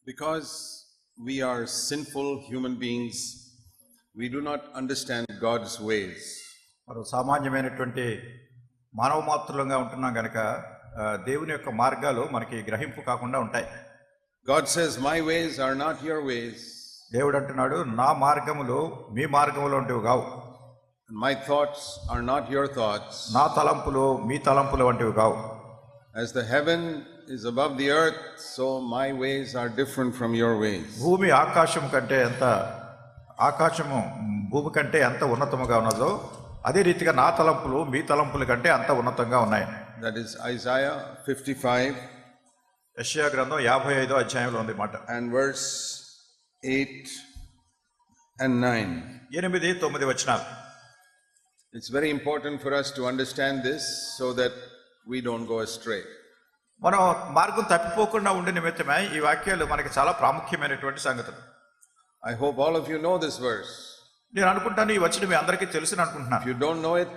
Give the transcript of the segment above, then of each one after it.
Because we are sinful human beings, we do not understand God's ways. మనం సామాన్యమైనటువంటి మానవ మాత్రులంగా ఉంటున్నాం గనక దేవుని యొక్క మార్గాలు మనకి గ్రహింపు కాకుండా ఉంటాయి. God says, my ways are not your ways. దేవుడు అంటున్నాడు, నా మార్గములు మీ మార్గములు వంటివి కావు. My thoughts are not your thoughts. నా తలంపులు మీ తలంపులు వంటివి కావు. As the heaven is above the earth, so my ways are different from your ways. భూమి ఆకాశం కంటే ఆకాశము భూమి కంటే ఎంత ఉన్నతముగా ఉన్నదో అదే రీతిగా నా తలంపులు మీ తలంపుల కంటే అంత ఉన్నతంగా ఉన్నాయి. That is Isaiah 55. యెషయా గ్రంథం 55వ అధ్యాయంలో ఉంది మాట. And verse 8 and 9. 8-9 వచనాలు. It's very important for us to understand this so that we don't go astray. మనం మార్గం తప్పిపోకుండా ఉండే నిమిత్తమే ఈ వాక్యాలు మనకి చాలా ప్రాముఖ్యమైనటువంటి సంగతులు. I hope all of you know this verse. నేను అనుకుంటాను ఈ వచనం మీ అందరికీ తెలుసుని అనుకుంటున్నాను. If you don't know it,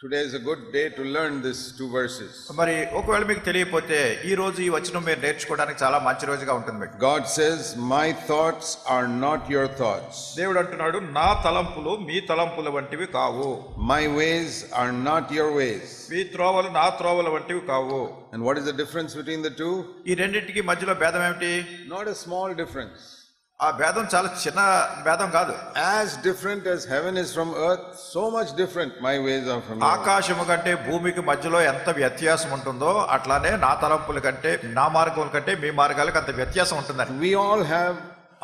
today is a good day to learn these two verses. మరి ఒకవేళ మీకు తెలియకపోతే ఈ రోజు ఈ వచనం మీరు నేర్చుకోవడానికి చాలా మంచి రోజుగా ఉంటుంది మీకు. God says, my thoughts are not your thoughts. దేవుడు అంటున్నాడు, నా తలంపులు మీ తలంపుల వంటివి కావు. My ways are not your ways. మీ త్రోవలు నా త్రోవల వంటివి కావు. And what is the difference between the two? ఈ రెండింటికి మధ్యలో భేదం ఏమిటి? Not a small difference. ఆ భేదం చాలా చిన్న భేదం కాదు. As different as heaven is from earth, so much different my ways are from yours. ఆకాశము కంటే భూమికి మధ్యలో ఎంత వ్యత్యాసం ఉంటుందో అట్లానే నా తలంపుల కంటే నా మార్గముల కంటే మీ మార్గాలకు అంత వ్యత్యాసం ఉంటుందని. We all have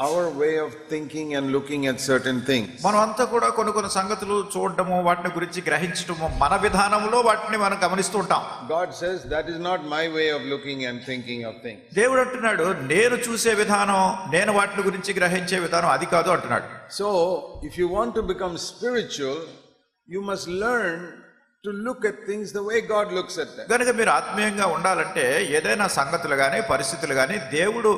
our way of thinking and looking at certain things. మనం అంతా కూడా కొన్ని సంగతులు చూడడము, వాటిని గురించి గ్రహించడము, మన విధానంలో వాటిని మనం గమనిస్తూ ఉంటాం. God says that is not my way of looking and thinking of things. దేవుడు అంటున్నాడు, నేను చూసే విధానం, నేను వాటిని గురించి గ్రహించే విధానం అది కాదు అంటున్నాడు. So if you want to become spiritual, you must learn to look at things the way God looks at them. కనుక మీరు ఆత్మీయంగా ఉండాలంటే ఏదైనా సంగతులు కానీ పరిస్థితులు కానీ దేవుడు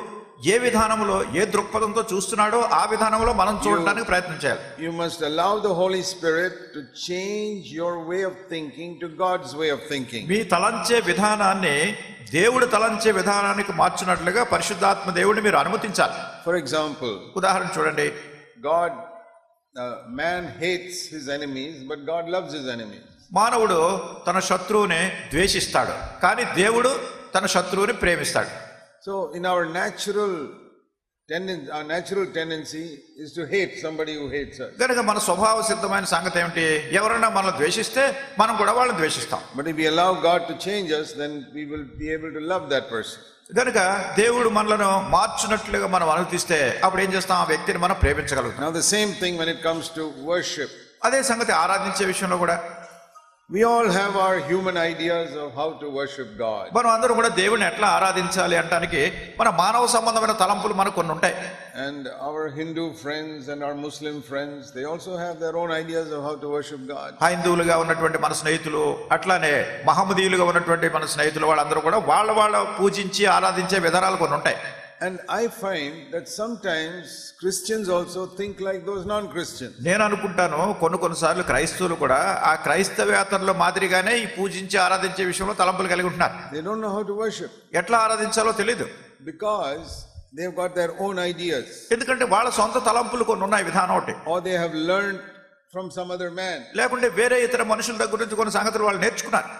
ఏ విధానంలో ఏ దృక్పథంతో చూస్తున్నాడో ఆ విధానంలో మనం చూడడానికి ప్రయత్నించాలి. You must allow the Holy Spirit to change your way of thinking to God's way of thinking. మీ తలంచే విధానాన్ని దేవుడు తలంచే విధానానికి మార్చినట్లుగా పరిశుద్ధాత్మ దేవుడిని మీరు అనుమతించాలి. For example, ఉదాహరణ చూడండి. Man hates his enemies, but God loves his enemies. మానవుడు తన శత్రువుని ద్వేషిస్తాడు, కానీ దేవుడు తన శత్రువుని ప్రేమిస్తాడు. So in our natural tendency is to hate somebody who hates us. కనుక మన స్వభావ సిద్ధమైన సంగతి ఏమిటి? ఎవరైనా మనల్ని ద్వేషిస్తే మనం కూడా వాళ్ళని ద్వేషిస్తాం. But if we allow God to change us, then we will be able to love that person. కనుక దేవుడు మనలను మార్చినట్లుగా మనం అనుమతిస్తే అప్పుడు ఏం చేస్తాం? ఆ వ్యక్తిని మనం ప్రేమించగలుగుతాం. Now the same thing when it comes to worship. అదే సంగతి ఆరాధించే విషయంలో కూడా. We all have our human ideas of how to worship God. మనం అందరం కూడా దేవుని ఎట్లా ఆరాధించాలి అంటానికి మన మానవ సంబంధమైన తలంపులు మనకు కొన్ని ఉంటాయి. And our Hindu friends and our Muslim friends, they also have their own ideas of how to worship God. హైందువులుగా ఉన్నటువంటి మన స్నేహితులు, అట్లానే మహమ్మదీయులుగా ఉన్నటువంటి మన స్నేహితులు, వాళ్ళందరూ కూడా వాళ్ళ పూజించి ఆరాధించే విధానాలు కొన్ని ఉంటాయి. And I find that sometimes Christians also think like those non-Christians. నేను అనుకుంటాను కొన్నిసార్లు క్రైస్తవులు కూడా ఆ క్రైస్తవేతరుల మాదిరిగానే ఈ పూజించి ఆరాధించే విషయంలో తలంపులు కలిగి ఉంటున్నారు. They don't know how to worship. ఎట్లా ఆరాధించాలో తెలీదు. Because they've got their own ideas. ఎందుకంటే వాళ్ళ సొంత తలంపులు కొన్ని ఉన్నాయి, విధానం ఒకటి. Or they have learned from some other man. లేకుంటే వేరే ఇతర మనుషుల దగ్గర నుంచి కొన్ని సంగతులు వాళ్ళు నేర్చుకున్నారు.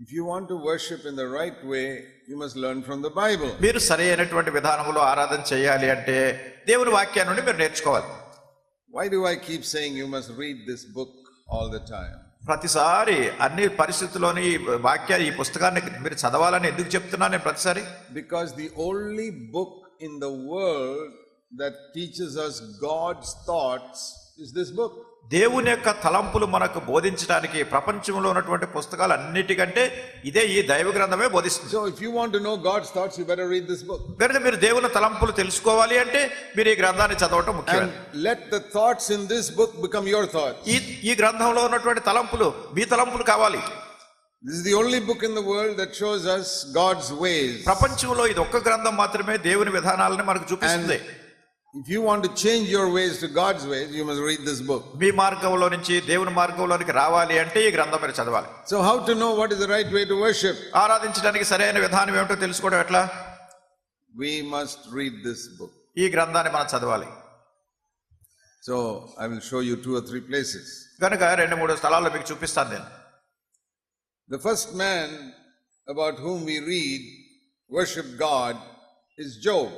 If you want to worship in the right way, you must learn from the Bible. మీరు సరైనటువంటి విధానంలో ఆరాధన చేయాలి అంటే దేవుని వాక్యాన్ని నుండి మీరు నేర్చుకోవాలి. Why do I keep saying you must read this book all the time? ప్రతిసారి అన్ని పరిస్థితుల్లోని వాక్యాలు, ఈ పుస్తకాన్ని మీరు చదవాలని ఎందుకు చెప్తున్నాను నేను ప్రతిసారి? Because the only book in the world that teaches us God's thoughts is this book. దేవుని యొక్క తలంపులు మనకు బోధించడానికి ప్రపంచంలో ఉన్నటువంటి పుస్తకాలు అన్నిటికంటే ఇదే ఈ దైవ గ్రంథమే బోధిస్తుంది. So if you want to know God's thoughts, you better read this book. కనుక మీరు దేవుని తలంపులు తెలుసుకోవాలి అంటే మీరు ఈ గ్రంథాన్ని చదవటం ముఖ్యం. And let the thoughts in this book become your thoughts. ఈ గ్రంథంలో ఉన్నటువంటి తలంపులు మీ తలంపులు కావాలి. This is the only book in the world that shows us God's ways. ప్రపంచంలో ఇది ఒక్క గ్రంథం మాత్రమే దేవుని విధానాలను మనకు చూపిస్తుంది. If you want to change your ways to God's ways, you must read this book. మీ మార్గంలో నుంచి దేవుని మార్గంలోనికి రావాలి అంటే ఈ గ్రంథం మీరు చదవాలి. So how to know what is the right way to worship? ఆరాధించడానికి సరైన విధానం ఏమిటో తెలుసుకోవడం ఎట్లా? we must read this book. ఈ గ్రంథాన్ని మనం చదవాలి. So I will show you 2 or 3 places. కనుక 2-3 స్థలాల్లో మీకు చూపిస్తాను నేను. The first man about whom we read worship God is Job.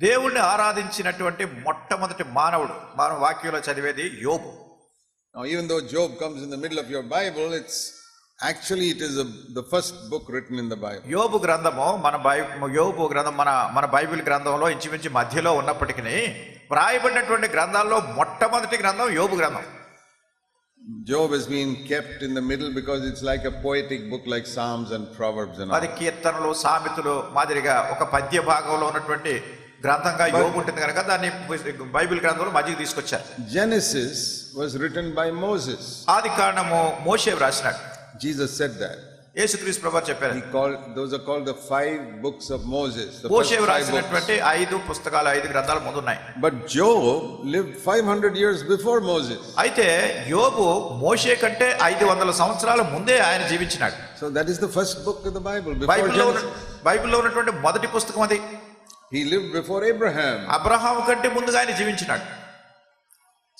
దేవుణ్ణి ఆరాధించినటువంటి మొట్టమొదటి మానవుడు మనం వాక్యంలో చదివేది యోబు. Now even though Job comes in the middle of your Bible, it is the first book written in the Bible. యోబు గ్రంథము యోబు గ్రంథం మన బైబిల్ గ్రంథంలో ఇంచుమించు మధ్యలో ఉన్నప్పటికీ వ్రాయబడినటువంటి గ్రంథాల్లో మొట్టమొదటి గ్రంథం యోబు గ్రంథం. Job has been kept in the middle because it's like a poetic book like Psalms and Proverbs and all. అది కీర్తనలు సామెతలు మాదిరిగా ఒక పద్య భాగంలో ఉన్నటువంటి గ్రంథంగా యోబు ఉంటుంది కనుక దాన్ని బైబిల్ గ్రంథంలో మధ్యకి తీసుకొచ్చారు. Genesis was written by Moses. ఆది కాండము మోషే రాసినాడు. Jesus said that. యేసుక్రీస్తు ప్రభువు చెప్పారు. Those are called the 5 books of Moses. మోషే రాసినటువంటి 5 పుస్తకాలు 5 గ్రంథాలు ముందు ఉన్నాయి. But Job lived 500 years before Moses. అయితే యోబు మోషే కంటే 500 సంవత్సరాల ముందే ఆయన జీవించినాడు. So that is the first book of the Bible before Genesis. బైబిల్లో ఉన్నటువంటి మొదటి పుస్తకం అది. He lived before Abraham. Abraham కంటే ముందుగా ఆయన జీవించినాడు.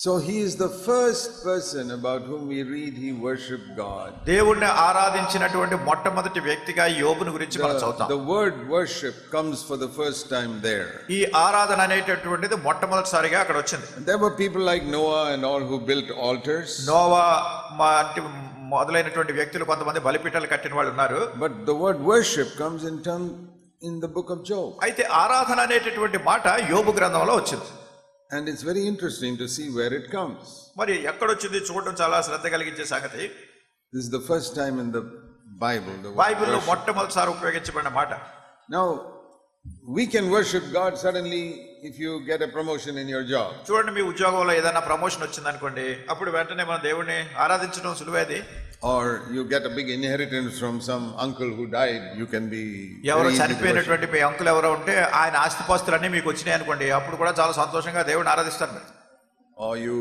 So he is the first person about whom we read he worshiped God. దేవుణ్ణి ఆరాధించినటువంటి మొట్టమొదటి వ్యక్తిగా యోబుని గురించి మనం చదువుతాం. The word worship comes for the first time there. ఈ ఆరాధన అనేటటువంటిది మొట్టమొదటిసారిగా అక్కడ వచ్చింది. There were people like Noah and all who built altars. Noah మొదలైనటువంటి వ్యక్తులు కొంతమంది బలిపీఠాలు కట్టిన వాళ్ళు ఉన్నారు. But the word worship comes in the book of Job. అయితే ఆరాధన అనేటటువంటి మాట యోబు గ్రంథంలో వచ్చింది. And it's very interesting to see where it comes. మరి ఎక్కడొచ్చింది చూడడం చాలా శ్రద్ధ కలిగించే సంగతి. This is the first time in the Bible. బైబిల్లో మొట్టమొదటిసారి ఉపయోగించబడిన మాట. Now we can worship God suddenly if you get a promotion in your job. చూడండి, మీ ఉద్యోగంలో ఏదైనా ప్రమోషన్ వచ్చింది అనుకోండి, అప్పుడు వెంటనే మన దేవుణ్ణి ఆరాధించడం సులువేది. Or you get a big inheritance from some uncle who died, you can be ఎవరో చనిపోయినటువంటి మీ అంకుల్ ఎవరో ఉంటే ఆయన ఆస్తిపాస్తులన్నీ మీకు వచ్చినాయి అనుకోండి, అప్పుడు కూడా చాలా సంతోషంగా దేవుడిని ఆరాధిస్తారు మీరు. Or you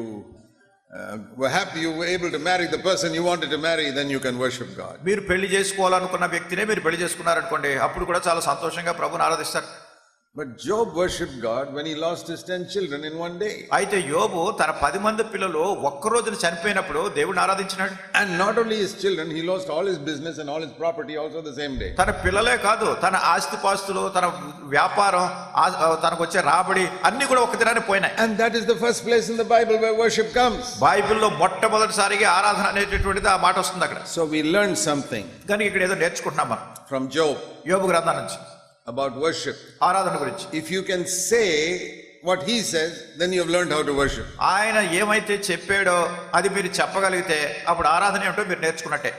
were happy you were able to marry the person you wanted to marry, then you can worship God. మీరు పెళ్లి చేసుకోవాలనుకున్న వ్యక్తినే మీరు పెళ్లి చేసుకున్నారనుకోండి, అప్పుడు కూడా చాలా సంతోషంగా ప్రభువుని ఆరాధిస్తారు. But Job worshipped God when he lost his 10 children in one day. అయితే యోబు తన 10 మంది పిల్లలు ఒక్క రోజున చనిపోయినప్పుడు దేవుడిని ఆరాధించినాడు. And not only his children, he lost all his business and all his property also the same day. తన పిల్లలే కాదు, తన ఆస్తిపాస్తులు, తన వ్యాపారం, తనకు వచ్చే రాబడి అన్ని కూడా ఒక దినాన్ని పోయినాయి. And that is the first place in the Bible where worship comes. బైబిల్లో మొట్టమొదటిసారిగా ఆరాధన అనేటటువంటిది ఆ మాట వస్తుంది అక్కడ. So we learned something. కానీ ఇక్కడ ఏదో నేర్చుకుంటున్నాం మనం from Job యోబు గ్రంథం నుంచి about worship. ఆరాధన గురించి. If you can say what he says, then you have learned how to worship. ఆయన ఏమైతే చెప్పాడో అది మీరు చెప్పగలిగితే అప్పుడు ఆరాధన ఏమిటో మీరు నేర్చుకున్నట్టే.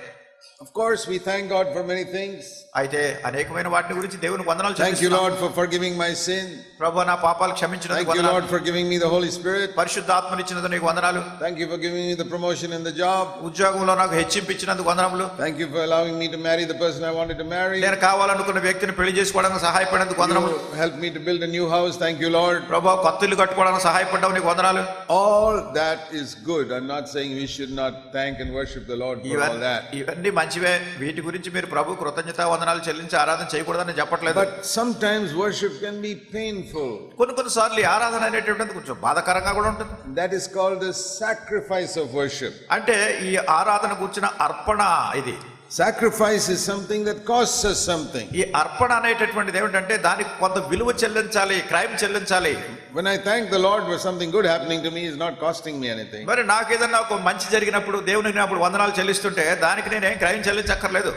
Of course, we thank God for many things. అయితే అనేకమైన వాటి గురించి దేవునికి వందనాలు చెల్లిస్తున్నాం. Thank you Lord for forgiving my sin. ప్రభువా నా పాపాలు క్షమించినందుకు వందనాలు. Thank you Lord for giving me the Holy Spirit. పరిశుద్ధాత్మను ఇచ్చినందుకు నీకు వందనాలు. Thank you for giving me the promotion in the job. ఉద్యోగంలో నాకు హెచ్చింపు ఇచ్చినందుకు వందనాలు. Thank you for allowing me to marry the person I wanted to marry. నేను కావాలనుకున్న వ్యక్తిని పెళ్లి చేసుకోవడానికి సహాయపడినందుకు వందనాలు. Help me to build a new house. Thank you Lord. ప్రభువా కొత్త ఇల్లు కట్టుకోవడానికి సహాయపడ్డావు, నీకు వందనాలు. All that is good. I'm not saying we should not thank and worship the Lord for all that. ఇవన్నీ మంచివే. వీటి గురించి మీరు ప్రభు కృతజ్ఞతా వందనాలు చెల్లించి ఆరాధన చేయకూడదని చెప్పట్లేదు. But sometimes worship can be painful. కొన్నిసార్లు ఆరాధన అనేటువంటిది కొంచెం బాధాకరంగా కూడా ఉంటుంది. That is called the sacrifice of worship. అంటే ఈ ఆరాధన గురించిన అర్పణ ఇది. Sacrifice is something that costs us something. ఈ అర్పణ అనేటటువంటిది ఏమిటంటే దానికి కొంత విలువ చెల్లించాలి, క్రయం చెల్లించాలి. When I thank the Lord for something good happening to me, is not costing me anything. మరి నాకు ఏదైనా ఒక మంచి జరిగినప్పుడు దేవునికి అప్పుడు వందనాలు చెల్లిస్తుంటే దానికి నేనేం క్రయం చెల్లించక్కర్లేదు.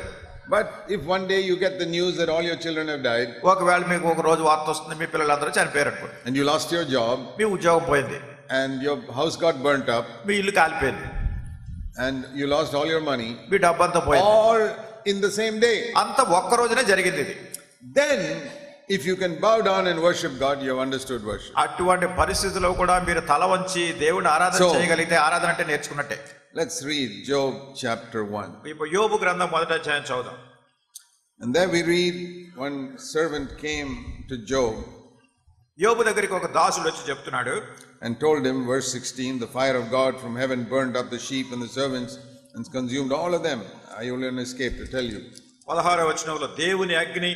But if one day you get the news that all your children have died, ఒకవేళ మీకు ఒక రోజు వార్త వస్తుంది మీ పిల్లలందరూ చనిపోయారు అనుకో, and you lost your job, మీ ఉద్యోగం పోయింది, and your house got burnt up, మీ ఇల్లు కాలిపోయింది, and you lost all your money, మీ డబ్బంతా పోయింది, all in the same day, అంత ఒక్క రోజునే జరిగింది ఇది. Then if you can bow down and worship God, you have understood worship. అటువంటి పరిస్థితుల్లో కూడా మీరు తల వంచి దేవుని ఆరాధన చేయగలిగితే ఆరాధన అంటే నేర్చుకున్నట్టే. Let's read Job chapter 1. ఇప్పుడు యోబు గ్రంథం మొదటి అధ్యాయం చదువుదాం. And there we read, one servant came to Job. యోబు దగ్గరికి ఒక దాసుడు వచ్చి చెప్తున్నాడు. And told him, verse 16, the fire of God from heaven burned up the sheep and the servants and consumed all of them. I only escaped to tell you. 16వ వచనంలో దేవుని అగ్ని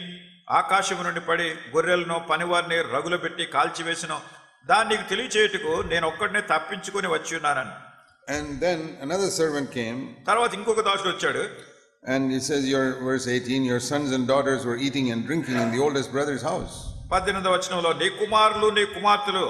ఆకాశము నుండి పడి గొర్రెలను పనివారిని రగులు పెట్టి కాల్చివేసిన దాన్ని నీకు తెలియచేయుటకు నేను ఒక్కడినే తప్పించుకొని వచ్చి ఉన్నానని. And then another servant came. తర్వాత ఇంకొక దాసుడు వచ్చాడు. And he says, verse 18, your sons and daughters were eating and drinking in the oldest brother's house. 18వ వచనంలో నీ కుమారులు నీ కుమార్తెలు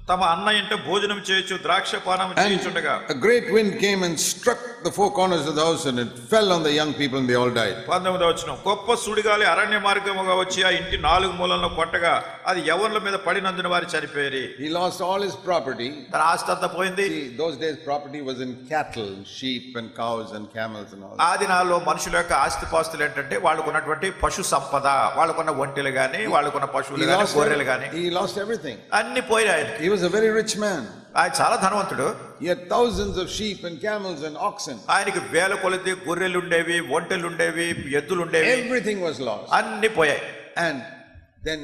తమ అన్న ఇంట భోజనం చేయొచ్చు ద్రాక్ష పానం చేయుచుండగా a great wind came and struck the four corners of the house and it fell on the young people and they all died. 19వ వచనం గొప్ప సుడిగాలి అరణ్య మార్గముగా వచ్చి ఆ ఇంటి నాలుగు మూలలను కొట్టగా అది యవ్వనుల మీద పడినందున వారు చనిపోయారు. He lost all his property. తన ఆస్తి అంతా పోయింది. See, those days property was in cattle, sheep and cows and camels and all. ఆ దినాల్లో మనుషుల యొక్క ఆస్తిపాస్తులు ఏంటంటే వాళ్ళకున్నటువంటి పశు సంపద, వాళ్ళకున్న ఒంటెలు గాని, వాళ్ళకున్న పశువులు గాని, గొర్రెలు గాని, he lost everything. అన్ని పోయాయి. He was a very rich man. ఆయన చాలా ధనవంతుడు. He had thousands of sheep and camels and oxen. ఆయనకి వేల కొలది గొర్రెలు ఉండేవి, ఒంటెలు ఉండేవి, ఎద్దులు ఉండేవి. Everything was lost. అన్ని పోయాయి. And then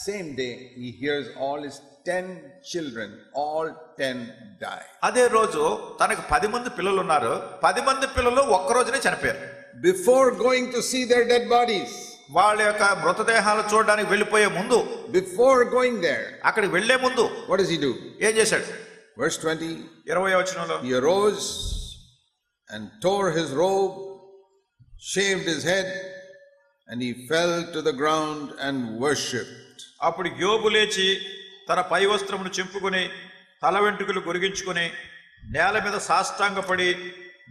same day he hears all his 10 children, all 10 die. అదే రోజు తనకు 10 మంది పిల్లలు ఉన్నారు. 10 మంది పిల్లలు ఒక్క రోజునే చనిపోయారు. Before going to see their dead bodies, వాళ్ళ యొక్క మృతదేహాలు చూడడానికి వెళ్ళిపోయే ముందు, before going there, అక్కడికి వెళ్లే ముందు what does he do? ఏం చేశాడు? Verse 20, 20వ వచనంలో he arose and tore his robe, shaved his head, and he fell to the ground and worshipped. అప్పుడు యోబు లేచి తన పై వస్త్రమును చింపుకొని తల వెంట్రుకలు గొరిగించుకొని నేల మీద సాష్టాంగపడి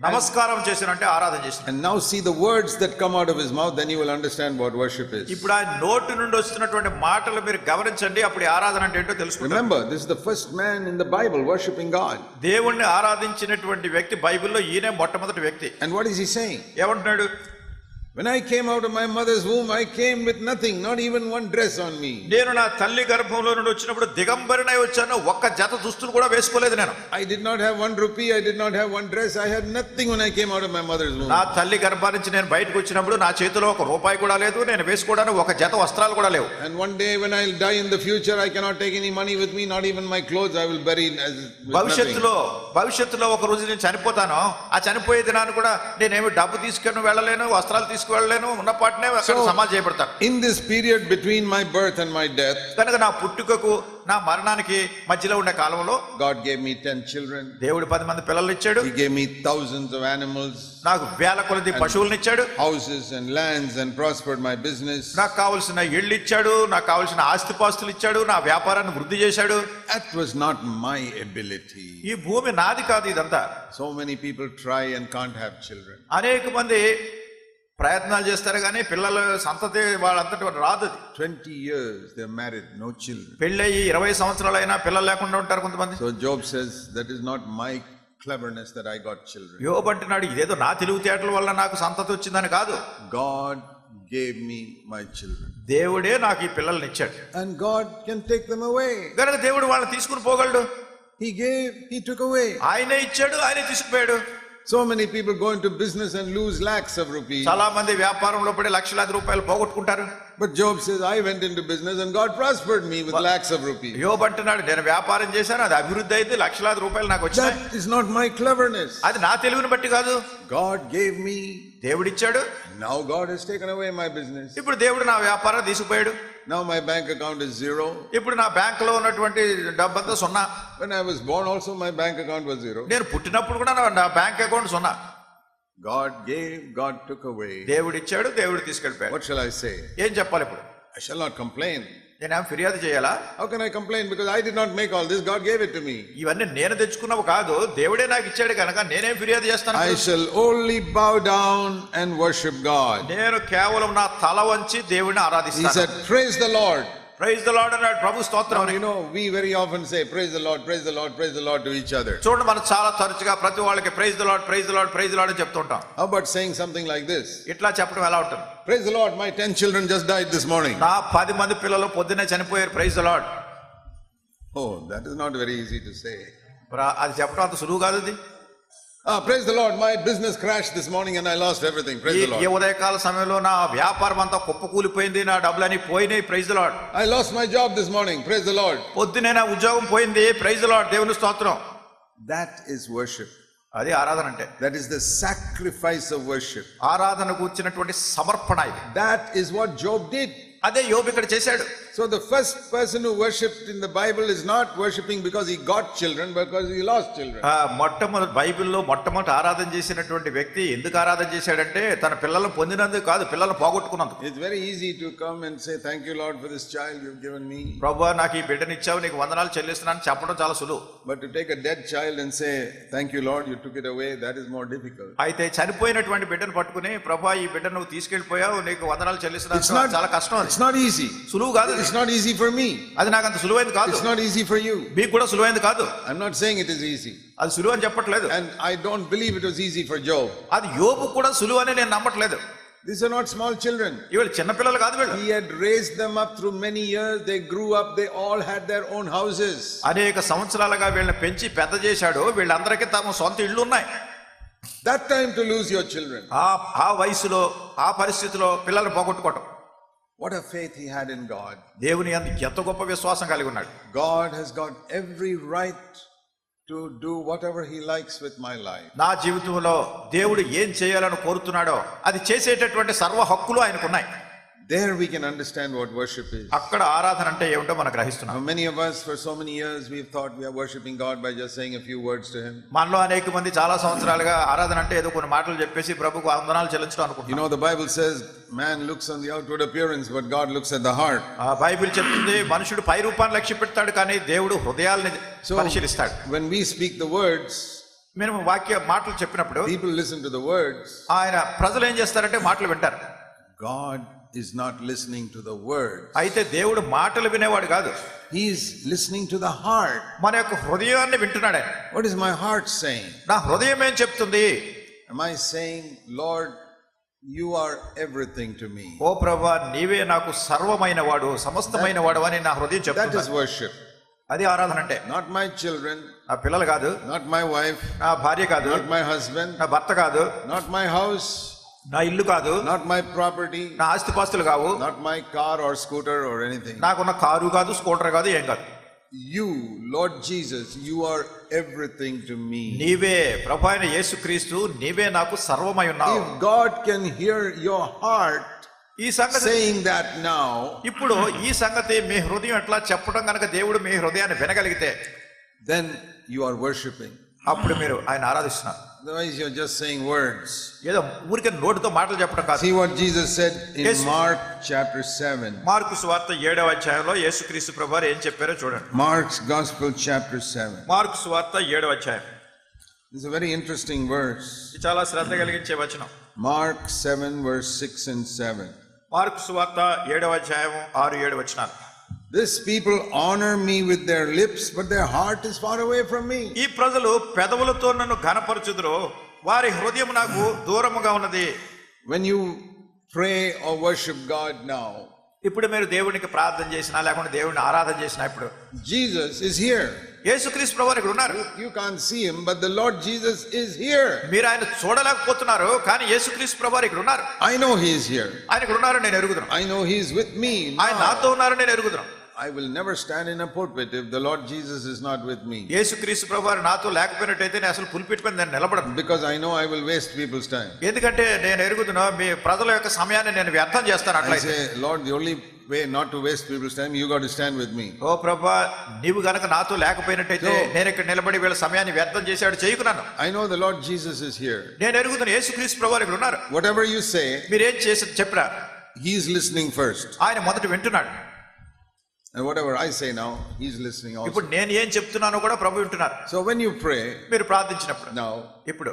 నమస్కారం చేసినంటే ఆరాధన చేశాడు. And now see the words that come out of his mouth, then you will understand what worship is. ఇప్పుడు ఆ నోటి నుండి వస్తున్నటువంటి మాటలు మీరు గమనించండి, అప్పుడు ఆరాధన అంటే ఏంటో తెలుసుకుంటారు. Remember, this is the first man in the Bible worshiping God. దేవుణ్ణి ఆరాధించినటువంటి వ్యక్తి బైబిల్లో ఈయనే మొట్టమొదటి వ్యక్తి. And what is he saying? ఏమంటున్నాడు? When I came out of my mother's womb, I came with nothing, not even one dress on me. నేను నా తల్లి గర్భంలో నుండి వచ్చినప్పుడు దిగంబరినై వచ్చాను, ఒక్క జత దుస్తులు కూడా వేసుకోలేదు నేను. I did not have 1 rupee, I did not have one dress, I had nothing when I came out of my mother's womb. నా తల్లి గర్భం నుంచి నేను బయటకు వచ్చినప్పుడు నా చేతిలో 1 రూపాయి కూడా లేదు, నేను వేసుకోవడానికి ఒక జత వస్త్రాలు కూడా లేవు. And one day when I'll die in the future, I cannot take any money with me, not even my clothes, I will bury as భవిష్యత్తులో ఒక రోజు నేను చనిపోతాను, ఆ చనిపోయే దినాన్ని కూడా నేనేమి డబ్బు తీసుకొని వెళ్ళలేను, వస్త్రాలు తీసుకువెళ్ళలేను, ఉన్న in this period between my birth and my death, కనుక నా పుట్టుకకు నా మరణానికి మధ్యలో ఉండే కాలంలో God gave me 10 children. దేవుడు 10 మంది పిల్లల్ని ఇచ్చాడు. He gave me thousands of animals. నాకు వేల కొలది పశువులను ఇచ్చాడు. Houses and lands and prospered my business. నాకు కావాల్సిన ఇళ్ళు ఇచ్చాడు, నాకు కావాల్సిన ఆస్తిపాస్తులు ఇచ్చాడు, నా వ్యాపారాన్ని వృద్ధి చేశాడు. That was not my ability. ఈ భూమి నాది కాదు ఇదంతా. So many people try and can't have children. అనేక మంది ప్రయత్నాలు చేస్తారు కానీ పిల్లల సంతతి వాళ్ళంతటి రాదు. 20 years they are married, no children. పెళ్ళయి 20 సంవత్సరాలైనా పిల్లలు లేకుండా ఉంటారు కొంతమంది. So Job says, that is not my cleverness that I got children. యోబు అంటున్నాడు, ఇదేదో నా తెలివితేటల వల్ల నాకు సంతతి వచ్చిందని కాదు. God gave me my children. దేవుడే నాకు ఈ పిల్లల్ని ఇచ్చాడు. And God can take them away. కనుక దేవుడు వాళ్ళని తీసుకుని పోగలడు. He gave, he took away. ఆయనే ఇచ్చాడు, ఆయనే తీసుకుపోయాడు. So many people go into business and lose lakhs of rupees. చాలా మంది వ్యాపారంలో పడి లక్షలాది రూపాయలు పోగొట్టుకుంటారు. But Job says, I went into business and God prospered me with lakhs of rupees. యోబు అంటున్నాడు, నేను వ్యాపారం చేశాను, అది అభివృద్ధి అయింది, లక్షలాది రూపాయలు నాకు వచ్చాయి. That is not my cleverness. అది నా తెలివిని బట్టి కాదు. God gave me. దేవుడిచ్చాడు. Now God has taken away my business. ఇప్పుడు దేవుడు నా వ్యాపారం తీసుకుపోయాడు. Now my bank account is 0. ఇప్పుడు నా బ్యాంకులో ఉన్నటువంటి డబ్బంతా 0. When I was born also my bank account was 0. నేను పుట్టినప్పుడు కూడా నా bank account 0. God gave, God took away. దేవుడు ఇచ్చాడు, దేవుడు తీసుకెళ్ళిపోయాడు. What shall I say? ఏం చెప్పాలి ఇప్పుడు? I shall not complain. నేనేం ఫిర్యాదు చేయాలా? How can I complain? Because I did not make all this, God gave it to me. ఇవన్నీ నేను తెచ్చుకున్నవి కాదు, దేవుడే నాకు ఇచ్చాడు కనుక నేనేం ఫిర్యాదు చేస్తాను? I shall only bow down and worship God. నేను కేవలం నా తల వంచి దేవుడిని ఆరాధిస్తాను. He said, praise the Lord. Praise the Lord అన్నాడు. ప్రభు స్తోత్రం. You know, we very often say praise the Lord, praise the Lord, praise the Lord to each other. చూడండి, మనం చాలా తరచుగా ప్రతి వాళ్ళకి praise the Lord, praise the Lord, praise the Lord అని చెప్తుంటాం. How about saying something like this? ఇట్లా చెప్పడం ఎలా ఉంటుంది? Praise the Lord, my 10 children just died this morning. నా 10 మంది పిల్లలు పొద్దున్నే చనిపోయారు, praise the Lord. Oh, that is not very easy to say. అది చెప్పడం అంత సులువు కాదు. అది praise the Lord, my business crashed this morning and I lost everything. Praise the Lord. ఈ ఉదయకాల సమయంలో నా వ్యాపారం అంతా కుప్పకూలిపోయింది, నా డబ్బులన్నీ పోయినాయి, praise the Lord. I lost my job this morning. Praise the Lord. పొద్దునే నా ఉద్యోగం పోయింది, ప్రైజ్ ద లార్డ్, దేవుని స్తోత్రం. That is worship. అది ఆరాధన అంటే. That is the sacrifice of worship. ఆరాధనకు వచ్చినటువంటి సమర్పణ ఇది. That is what Job did. అదే యోబు ఇక్కడ చేశాడు. So the first person who worshipped in the Bible is not worshipping because he got children, but because he lost children. మొట్టమొదటి బైబిల్లో మొట్టమొదటి ఆరాధన చేసినటువంటి వ్యక్తి ఎందుకు ఆరాధన చేశాడంటే తన పిల్లలను పొందినందుకు కాదు, పిల్లలను పోగొట్టుకున్నందుకు. It's very easy to come and say thank you Lord for this child you've given me. ప్రభువా నాకు ఈ బిడ్డని ఇచ్చావు, నీకు వందనాలు చెల్లిస్తున్నాను చెప్పడం చాలా సులువు. But to take a dead child and say thank you Lord you took it away, that is more difficult. అయితే చనిపోయినటువంటి బిడ్డను పట్టుకుని ప్రభువా ఈ బిడ్డను నువ్వు తీసుకెళ్లిపోయావు, నీకు వందనాలు చెల్లిస్తున్నాను చాలా కష్టం. It's not easy. సులువు కాదు. It's not easy for me. అది నాకు అంత సులువైంది కాదు. It's not easy for you. మీకు కూడా సులువైంది కాదు. I'm not saying it is easy. అది సులువు అని చెప్పట్లేదు. And I don't believe it was easy for Job. అది యోబు కూడా సులువు అని నేను నమ్మట్లేదు. These are not small children. వీళ్ళు చిన్న పిల్లలు కాదు వీళ్ళు. He had raised them up through many years. They grew up. They all had their own houses. అనేక సంవత్సరాలుగా వీళ్ళని పెంచి పెద్ద చేశాడు. వీళ్ళందరికీ తమ సొంత ఇళ్ళు ఉన్నాయి. That time to lose your children. ఆ వయసులో ఆ పరిస్థితిలో పిల్లల్ని పోగొట్టుకోవటం. What a faith he had in God. దేవుని యందు ఎంత గొప్ప విశ్వాసం కలిగి ఉన్నాడు. God has got every right to do whatever he likes with my life. నా జీవితంలో దేవుడు ఏం చేయాలని కోరుతున్నాడో అది చేసేటటువంటి సర్వ హక్కులు ఆయనకున్నాయి. There we can understand what worship is. అక్కడ ఆరాధన అంటే ఏమిటో మనం గ్రహిస్తున్నాం. Now many of us for so many years we've thought we are worshiping God by just saying a few words to him. మనలో అనేక మంది చాలా సంవత్సరాలుగా ఆరాధన అంటే ఏదో కొన్ని మాటలు చెప్పేసి ప్రభువుకు వందనాలు చెల్లించడం అనుకుంటున్నాం. You know the Bible says man looks on the outward appearance but God looks at the heart. Bible చెప్తుంది మనుషుడు పై రూపాన్ని లక్ష్య పెడతాడు కానీ దేవుడు హృదయాల్ని పరిశీలిస్తాడు. When we speak the words, మేము మాటలు చెప్పినప్పుడు people listen to the words. ఆయన ప్రజలు ఏం చేస్తారంటే మాటలు వింటారు. God is not listening to the words. అయితే దేవుడు మాటలు వినేవాడు కాదు. He is listening to the heart. మన యొక్క హృదయాన్ని వింటున్నాడు. What is my heart saying? నా హృదయం ఏం చెప్తుంది? Am I saying, Lord, you are everything to me? ఓ ప్రభువా నీవే నాకు సర్వమైన వాడు, సమస్తమైన వాడు అని నా హృదయం చెప్తుంది. That is worship. అది ఆరాధన అంటే. Not my children. నా పిల్లలు కాదు. Not my wife. నా భార్య కాదు. Not my husband. నా భర్త కాదు. Not my house. నా ఇల్లు కాదు. Not my property. నా ఆస్తిపాస్తులు కావు. Not my car or scooter or anything. నాకున్న కారు కాదు, స్కూటర్ కాదు, ఏం కాదు. You, Lord Jesus, you are everything to me. నీవే ప్రభు అయిన యేసుక్రీస్తు, నీవే నాకు సర్వమై ఉన్నావు. If God can hear your heart ఈ సంగతి saying that now, ఇప్పుడు ఈ సంగతి మీ హృదయం ఎట్లా చెప్పడం కనుక దేవుడు మీ హృదయాన్ని వినగలిగితే then you are worshiping. అప్పుడు మీరు ఆయన ఆరాధిస్తున్నారు. Otherwise you're just saying words. ఏదో ఊరికే నోటితో మాటలు చెప్పడం కాదు. See what Jesus said in Yes. Mark chapter 7. Mark సువార్త 7వ అధ్యాయంలో యేసుక్రీస్తు ప్రభువారు ఏం చెప్పారో చూడండి. Mark's Gospel chapter 7. మార్కు సువార్త 7వ అధ్యాయం. This is a very interesting verse. ఇది చాలా శ్రద్ధ కలిగించే వచనం. Mark 7 verse 6 and 7. మార్కు సువార్త 7వ అధ్యాయం 6-7 వచనాలు. This people honor me with their lips, but their heart is far away from me. ఈ ప్రజలు పెదవులతో నన్ను ఘనపరచుదురు, వారి హృదయం నాకు దూరముగా ఉన్నది. When you pray or worship God now, ఇప్పుడు మీరు దేవునికి ప్రార్థన చేసినా లేకుంటే దేవుని ఆరాధన చేసినా ఇప్పుడు Jesus is here. యేసుక్రీస్తు ప్రభువారు ఇక్కడ ఉన్నారు. You can't see him, but the Lord Jesus is here. మీరు ఆయన చూడలేకపోతున్నారు కానీ యేసుక్రీస్తు ప్రభువారు ఇక్కడ ఉన్నారు. I know he is here. ఆయన ఇక్కడ ఉన్నారు, నేను ఎరుగుదును. I know he is with me ఆయన now. నాతో ఉన్నారు, నేను ఎరుగుదును. I will never stand in a pulpit if the Lord Jesus is not with me. యేసుక్రీస్తు ప్రభువారు నాతో లేకపోయినట్టయితే నేను అసలు పుల్పిట్ మీద నేను నిలబడను. Because I know I will waste people's time. ఎందుకంటే నేను ఎరుగుదును మీ ప్రజల యొక్క సమయాన్ని నేను వ్యర్థం చేస్తాను. I అట్లయితే say, Lord, the only way not to waste people's time, you got to stand with me. ఓ ప్రభువా నీవు గనక నాతో లేకపోయినట్టయితే నేను ఇక్కడ నిలబడి వీళ్ళ సమయాన్ని వ్యర్థం చేశాడు చేయకున్నాను. I know the Lord Jesus is here. నేను ఎరుగుదును యేసుక్రీస్తు ప్రభువారు ఇక్కడ ఉన్నారు. Whatever you say, మీరేం చేసి చెప్పరా he is listening first. ఆయన మొదట వింటున్నాడు. And whatever I say now, he is listening also. ఇప్పుడు నేను ఏం చెప్తున్నానో కూడా ప్రభు వింటున్నారు. So when you pray మీరు ప్రార్థించినప్పుడు now, ఇప్పుడు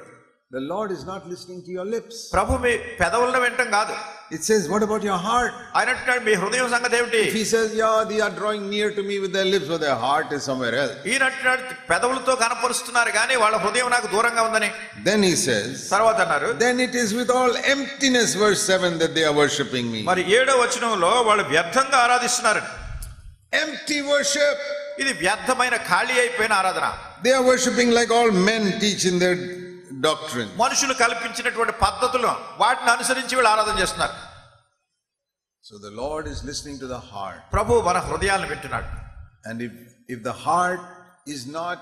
the Lord is not listening to your lips. ప్రభు మీ పెదవులను వినటం కాదు. It says, what about your heart? ఆయన అంటున్నాడు మీ హృదయం సంగతి ఏమిటి? If he says, yeah, they are drawing near to me with their lips, but their heart is somewhere else. ఈయన అంటున్నాడు పెదవులతో కనపరుస్తున్నారు కానీ వాళ్ళ హృదయం నాకు దూరంగా ఉందని. Then he says, తర్వాత అన్నారు then it is with all emptiness, verse 7, that they are worshipping me. మరి 7వ వచనంలో వాళ్ళు వ్యర్థంగా ఆరాధిస్తున్నారు. Empty worship. ఇది వ్యర్థమైన ఖాళీ అయిపోయిన ఆరాధన. They are worshipping like all men teach in their doctrine. మనుషులు కల్పించినటువంటి పద్ధతులు వాటిని అనుసరించి వీళ్ళు ఆరాధన చేస్తున్నారు. So the Lord is listening to the heart. ప్రభు మన హృదయాలను వింటున్నాడు. And if the heart is not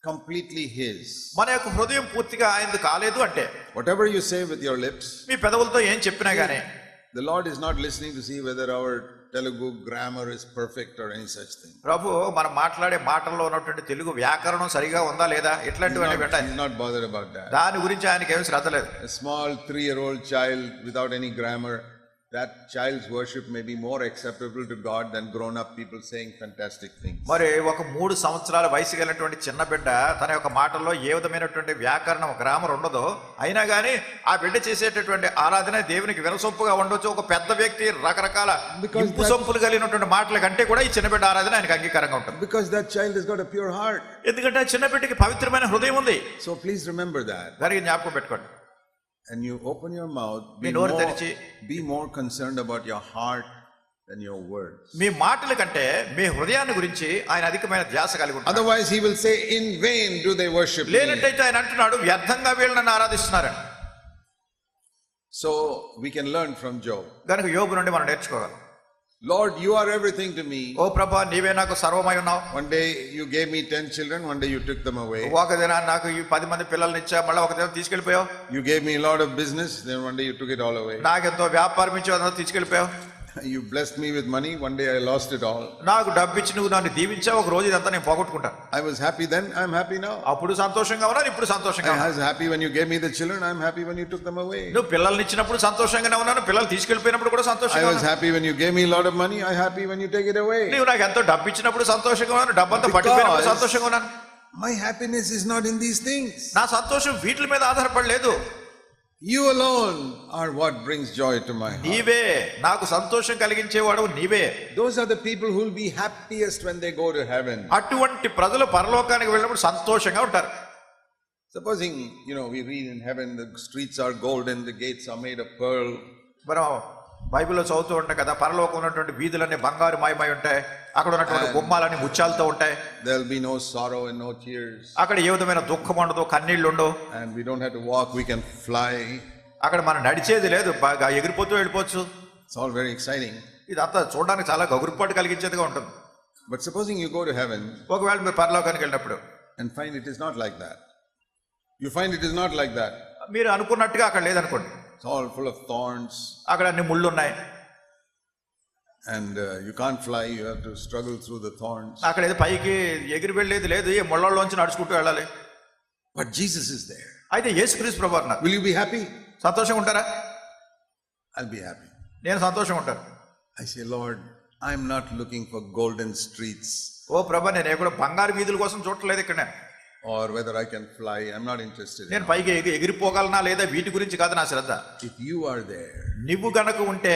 completely his, మన యొక్క హృదయం పూర్తిగా ఆయనది కాలేదు అంటే whatever you say with your lips, మీ పెదవులతో ఏం చెప్పినా గానీ The Lord is not listening to see whether our Telugu grammar is perfect or any such thing. ప్రభు మనం మాట్లాడే మాటల్లో ఉన్నటువంటి తెలుగు వ్యాకరణం సరిగా ఉందా లేదా ఇట్లాంటివన్నీ He's not bothered about that. దాని గురించి ఆయనకి ఏం శ్రద్ధ లేదు. A small 3-year-old child without any grammar, that child's worship may be more acceptable to God than grown-up people saying fantastic things. మరి ఒక 3 సంవత్సరాల వయసు కలిగినటువంటి చిన్న బిడ్డ తన యొక్క మాటల్లో ఏ విధమైనటువంటి వ్యాకరణం గ్రామర్ ఉండదో అయినా కానీ ఆ బిడ్డ చేసేటటువంటి ఆరాధన దేవునికి వినసొంపుగా ఉండొచ్చు. ఒక పెద్ద వ్యక్తి రకరకాల ఇంపు సొంపులు కలిగినటువంటి మాటల కంటే కూడా ఈ చిన్న బిడ్డ ఆరాధన ఆయనకు అంగీకారంగా ఉంటుంది. Because that child has got a pure heart. ఎందుకంటే ఆ చిన్న బిడ్డకి పవిత్రమైన హృదయం ఉంది. So please remember that. దానికి జ్ఞాపకం పెట్టుకోండి. And you open your mouth, be more concerned about your heart than your words. మీ మాటల కంటే మీ హృదయాన్ని గురించి ఆయన అధికమైన ధ్యాస కలిగి ఉంటాడు. Otherwise he will say, in vain do they worship me. లేనట్టయితే ఆయన అంటున్నాడు వ్యర్థంగా వీళ్ళు నన్ను ఆరాధిస్తున్నారని. So we can learn from Job. కనుక యోబు నుండి మనం నేర్చుకోవాలి. Lord, you are everything to me. ఓ ప్రభా నీవే నాకు సర్వమై ఉన్నావు. One day you gave me 10 children, one day you took them away. ఒక దినాన నాకు ఈ 10 మంది పిల్లల్ని ఇచ్చా, మళ్ళీ ఒక దినం తీసుకెళ్లిపోయావు. You gave me a lot of business, then one day you took it all away. నాకెంతో వ్యాపారం ఇచ్చావు, అదంతా తీసుకెళ్లిపోయావు. You blessed me with money, one day I lost it all. నాకు డబ్బు ఇచ్చి నువ్వు నన్ను దీవించావు, ఒక రోజు ఇదంతా నేను పోగొట్టుకుంటాను. I was happy then, I'm happy now. అప్పుడు సంతోషంగా ఉన్నాను, ఇప్పుడు సంతోషంగా I was happy when you gave me the children, I'm happy when you took them away. నువ్వు పిల్లల్ని ఇచ్చినప్పుడు సంతోషంగానే ఉన్నాను, పిల్లలు తీసుకెళ్లిపోయినప్పుడు కూడా సంతోషంగా I ఉన్నాను. was happy when you gave me a lot of money, I'm happy when you take it away. నువ్వు నాకు ఎంతో డబ్బు ఇచ్చినప్పుడు సంతోషంగా ఉన్నాను, డబ్బంతా పట్టుకుపోయినప్పుడు సంతోషంగా ఉన్నాను. My happiness is not in these things. నా సంతోషం వీటి మీద ఆధారపడలేదు. You alone are what brings joy to my heart. నీవే నాకు సంతోషం కలిగించేవాడు, నీవే. Those are the people who will be happiest when they go to heaven. అటువంటి ప్రజలు పరలోకానికి వెళ్ళినప్పుడు సంతోషంగా ఉంటారు. Supposing, we read in heaven the streets are golden, the gates are made of pearl. మనం బైబిల్లో చదువుతూ ఉంటాం కదా, పరలోకం ఉన్నటువంటి వీధులన్నీ బంగారు మయమై ఉంటాయి, అక్కడ ఉన్నటువంటి గుమ్మాలన్నీ ముత్యాలతో ఉంటాయి. There will be no sorrow and no tears. అక్కడ ఏ విధమైన దుఃఖం ఉండదు, కన్నీళ్లు ఉండవు. And we don't have to walk, we can fly. అక్కడ మనం నడిచేది లేదు, బాగా ఎగిరిపోతూ వెళ్ళిపోవచ్చు. It's all very exciting. ఇదంతా చూడడానికి చాలా గగురుపాటు కలిగించేదిగా ఉంటుంది. But supposing you go to heaven, ఒకవేళ మీరు పరలోకానికి వెళ్ళినప్పుడు and find it is not like that. You find it is not like that. మీరు అనుకున్నట్టుగా అక్కడ లేదనుకోండి. It's all full of thorns. అక్కడ అన్ని ముళ్ళు ఉన్నాయి. And you can't fly, you have to struggle through the thorns. అక్కడ ఏదో పైకి ఎగిరి వెళ్ళేది లేదు, ఈ ముళ్ళలోంచి నడుచుకుంటూ వెళ్ళాలి. But Jesus is there. అయితే యేసుక్రీస్తు ప్రభువు అన్నారు. Will you be happy? సంతోషంగా ఉంటారా? I'll be happy. నేను సంతోషంగా ఉంటాను. I say, Lord, I'm not looking for golden streets. ఓ ప్రభా, నేను ఎక్కడ బంగారు వీధుల కోసం చూడలేదు ఇక్కడ. Or whether I can fly, I'm not interested. నేను పైకి ఎగిరిపోగలనా లేదా వీటి గురించి కాదు నా శ్రద్ధ. If you are there, నువ్వు గనక ఉంటే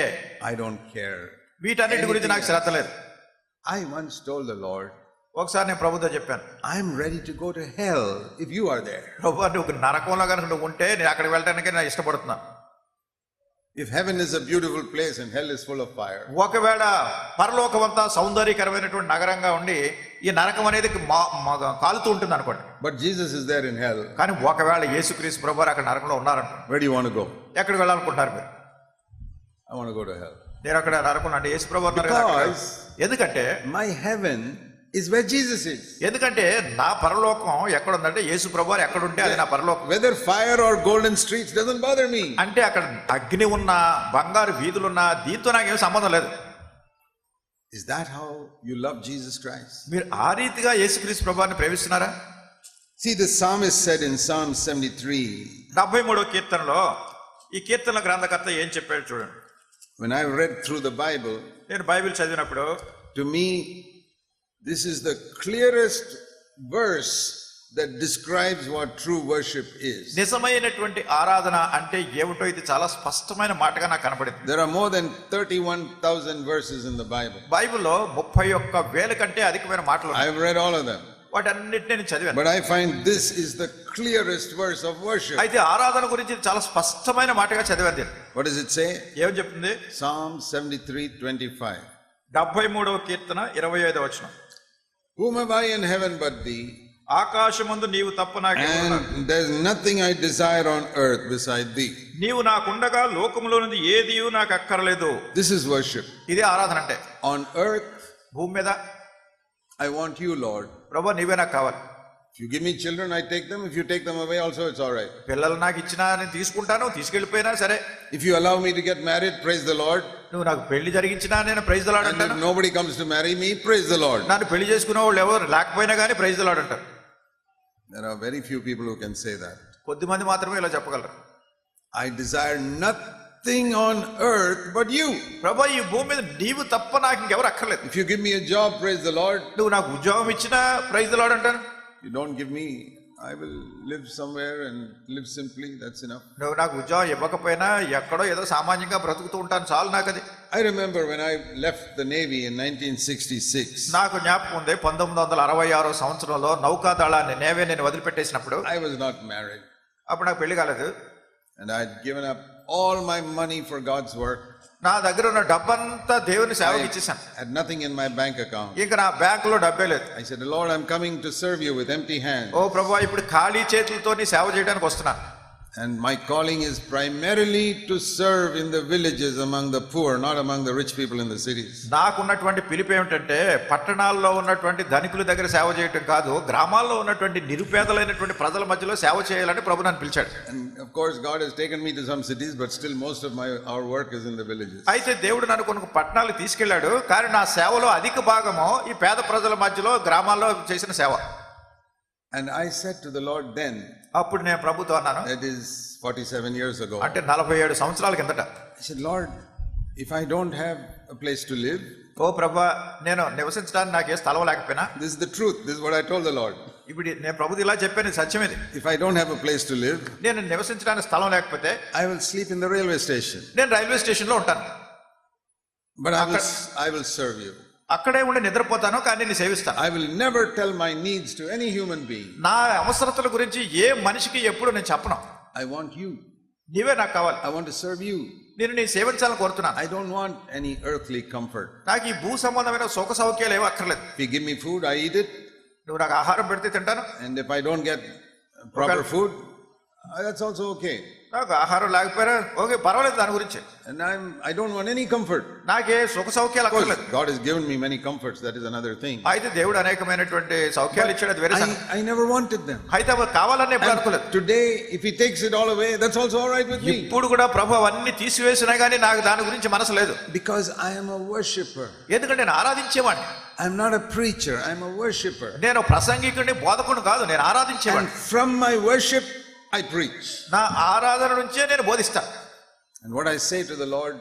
I don't care. వీటన్నిటి గురించి నాకు శ్రద్ధ లేదు. I once told the Lord, ఒకసారి నేను ప్రభుతో చెప్పాను, I'm ready to go to hell if you are there. ప్రభు, నువ్వు నరకంలో కనుక నువ్వు ఉంటే నేను అక్కడికి వెళ్ళడానికి నేను ఇష్టపడుతున్నాను. If heaven is a beautiful place and hell is full of fire, ఒకవేళ పరలోకం అంతా సౌందర్యకరమైనటువంటి నగరంగా ఉండి ఈ నరకం అనేది కాలుతూ ఉంటుంది అనుకోండి. but Jesus is there in hell, కానీ ఒకవేళ యేసుక్రీస్తు ప్రభువు అక్కడ నరకంలో ఉన్నారంట, where do you want to go? ఎక్కడికి వెళ్ళాలనుకుంటున్నారు మీరు? I want to go to hell. నేను అక్కడ నరకం అంటే యేసు ప్రభువు అన్నారు కదా. ఎందుకంటే my heaven is where Jesus is. ఎందుకంటే నా పరలోకం ఎక్కడ ఉందంటే యేసు ప్రభువు ఎక్కడ ఉంటే అది నా పరలోకం. Whether fire or golden streets doesn't bother me. అంటే అక్కడ అగ్ని ఉన్నా బంగారు వీధులున్నా దీంతో నాకేం సంబంధం లేదు. Is that how you love Jesus Christ? మీరు ఆ రీతిగా యేసుక్రీస్తు ప్రభువుని ప్రేమిస్తున్నారా? See, the psalmist said in Psalm 73, 73వ కీర్తనలో ఈ కీర్తన గ్రంథకర్త ఏం చెప్పాడు చూడండి. when I read through the Bible, నేను బైబిల్ చదివినప్పుడు to me this is the clearest verse that describes what true worship is. నిజమైనటువంటి ఆరాధన అంటే ఏమిటో ఇది చాలా స్పష్టమైన మాటగా నాకు కనపడింది. There are more than 31,000 verses in the Bible. బైబిల్లో 31,000 కంటే అధికమైన మాటలు ఉన్నాయి. I have read all of them. వాటన్నిటిని నేను చదివాను. But I find this is the clearest verse of worship. అయితే ఆరాధన గురించి చాలా స్పష్టమైన మాటగా చదివాను. What does it say? ఏమని చెప్తుంది? Psalm 73:25. 73వ కీర్తన 25వ వచనం. Whom have I in heaven but thee? ఆకాశమందు నీవు తప్ప నాకెవరున్నారు? And there's nothing I desire on earth beside thee. నీవు నాకుండగా లోకములో నుండి ఏదియు నాకు అక్కర్లేదు. This is worship. ఇదే ఆరాధన అంటే. On earth, భూమి మీద I want you, Lord. ప్రభువా, నీవే నాకు కావాలి. If you give me children, I take them. If you take them away also, it's all right. పిల్లలు నాకు ఇచ్చినా నేను తీసుకుంటాను, తీసుకెళ్ళిపోయినా సరే. If you allow me to get married, praise the Lord. నువ్వు నాకు పెళ్లి జరిగించినా నేను ప్రైజ్ ది లార్డ్ And అంటాను. if nobody comes to marry me, praise the Lord. నన్ను పెళ్లి చేసుకునే వాళ్ళు ఎవరు లేకపోయినా కానీ ప్రైజ్ ది లార్డ్ అంటారు. There are very few people who can say that. కొద్ది మంది మాత్రమే ఇలా చెప్పగలరు. I desire nothing on earth but you. ప్రభా ఈ భూమి మీద నీవు తప్ప నాకు ఇంకెవరు అక్కర్లేదు. If you give me a job, praise the Lord. నువ్వు నాకు ఉద్యోగం ఇచ్చినా ప్రైజ్ ది లార్డ్ అంటాను. You don't give me, I will live somewhere and live simply. That's enough. నువ్వు నాకు ఉద్యోగం ఇవ్వకపోయినా ఎక్కడో ఏదో సామాన్యంగా బ్రతుకుతూ ఉంటాను, చాలు నాకు అది. I remember when I left the Navy in 1966. నాకు జ్ఞాపకం ఉంది 1966 సంవత్సరంలో నౌకాదళాన్ని నేవీ నేను వదిలిపెట్టేసినప్పుడు. I was not married. అప్పుడు నాకు పెళ్లి కాలేదు. And I had given up all my money for God's work. నా దగ్గర ఉన్న డబ్బంతా దేవుని సేవకి ఇచ్చేసాను. Had nothing in my bank account. ఇంకా నా బ్యాంకులో డబ్బే లేదు. I said, Lord, I'm coming to serve you with empty hands. ఓ ప్రభువా, ఇప్పుడు ఖాళీ చేతులతో నీ సేవ చేయడానికి వస్తున్నాను. And my calling is primarily to serve in the villages among the poor, not among the rich people in the cities. నాకున్నటువంటి పిలుపు ఏమిటంటే పట్టణాల్లో ఉన్నటువంటి ధనికుల దగ్గర సేవ చేయటం కాదు, గ్రామాల్లో ఉన్నటువంటి నిరుపేదలైనటువంటి ప్రజల మధ్యలో సేవ చేయాలని ప్రభు నన్ను పిలిచాడు. And of course God has taken me to some cities, but still most of our work is in the villages. అయితే దేవుడు నన్ను కొన్ని పట్టణాలకు తీసుకెళ్లాడు, కానీ నా సేవలో అధిక భాగము ఈ పేద ప్రజల మధ్యలో గ్రామాల్లో చేసిన సేవ. And I said to the Lord then, అప్పుడు నేను ప్రభుతో అన్నాను, that is 47 years ago. అంటే 47 సంవత్సరాల కిందట. I said, Lord, if I don't have a place to live, ఓ ప్రభువా, నేను నివసించడానికి నాకు ఏ స్థలం లేకపోయినా, this is the truth, this is what I told the Lord. ఇప్పుడు నేను ప్రభుది ఇలా చెప్పాను, ఇది సత్యమేది. If I don't have a place to live, నేను నివసించడానికి స్థలం లేకపోతే I will sleep in the railway station. నేను రైల్వే స్టేషన్ లో ఉంటాను. But I will serve you. అక్కడే ఉండి నిద్రపోతాను, కానీ నేను సేవిస్తాను. I will never tell my needs to any human being. నా అవసరతల గురించి ఏ మనిషికి ఎప్పుడు నేను చెప్పను. I want you. నీవే నాకు కావాలి. I want to serve you. నేను నీ సేవించాలని కోరుతున్నాను. I don't want any earthly comfort. నాకు ఈ భూ సంబంధమైన సుఖ సౌఖ్యాలు ఏమీ అక్కర్లేదు. If you give me food, I eat it. నువ్వు నాకు ఆహారం పెడితే తింటాను. And if I don't get proper food, that's also okay. నాకు ఆహారం లేకపోయినా ఓకే, పర్వాలేదు దాని గురించి. And I don't want any comfort. నాకే సుఖ సౌఖ్యాలు Of course, అక్కర్లేదు. God has given me many comforts. That is another thing. అయితే దేవుడు అనేకమైనటువంటి సౌఖ్యాలు ఇచ్చాడు, అది వేరే సంగతి. I never wanted them. అయితే అవి కావాలని ఎప్పుడు అనుకోలేదు. Today, if He takes it all away, that's also all right with me. ఇప్పుడు కూడా ప్రభు అవన్నీ తీసివేసినా కానీ నాకు దాని గురించి మనసు లేదు. Because I am a worshipper. ఎందుకంటే నేను ఆరాధించేవాడిని. I'm not a preacher. I'm a worshipper. నేను ప్రసంగికుడిని, బోధకుడిని కాదు, నేను And ఆరాధించేవాడిని. from my worship, I preach. నా ఆరాధన నుంచే నేను బోధిస్తాను. And what I say to the Lord,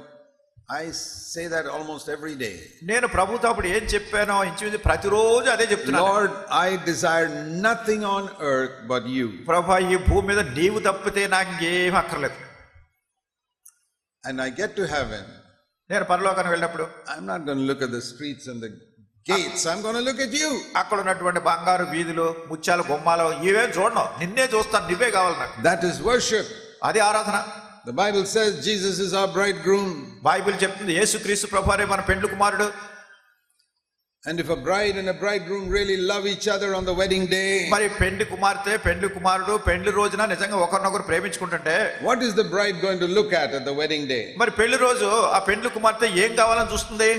I say that almost every day. నేను ప్రభుతో అప్పుడు ఏం చెప్పానో ఇంచుమించు ప్రతిరోజు అదే చెప్తున్నాను. Lord, I desire nothing on earth but you. ప్రభా, ఈ భూమి మీద నీవు తప్పితే నాకు ఇంకేం అక్కర్లేదు. And I get to heaven, నేను పరలోకానికి వెళ్ళినప్పుడు I'm not going to look at the streets and the gates. I'm going to look at you. అక్కడ ఉన్నటువంటి బంగారు వీధులు, ముత్యాలు, బొమ్మలు ఇవే చూడను, నిన్నే చూస్తాను, నువ్వే కావాలి నాకు. That is worship. అది ఆరాధన. The Bible says Jesus is our bridegroom. Bible చెప్తుంది యేసుక్రీస్తు ప్రభువారే మన పెండ్లి కుమారుడు. And if a bride and a bridegroom really love each other on the wedding day, మరి పెండ్లి కుమార్తె, పెండ్లి కుమారుడు పెండ్లి రోజున నిజంగా ఒకరినొకరు ప్రేమించుకుంటుంటే, what is the bride going to look at the wedding day? మరి పెళ్లి రోజు ఆ పెండ్లి కుమార్తె ఏం కావాలని చూస్తుంది?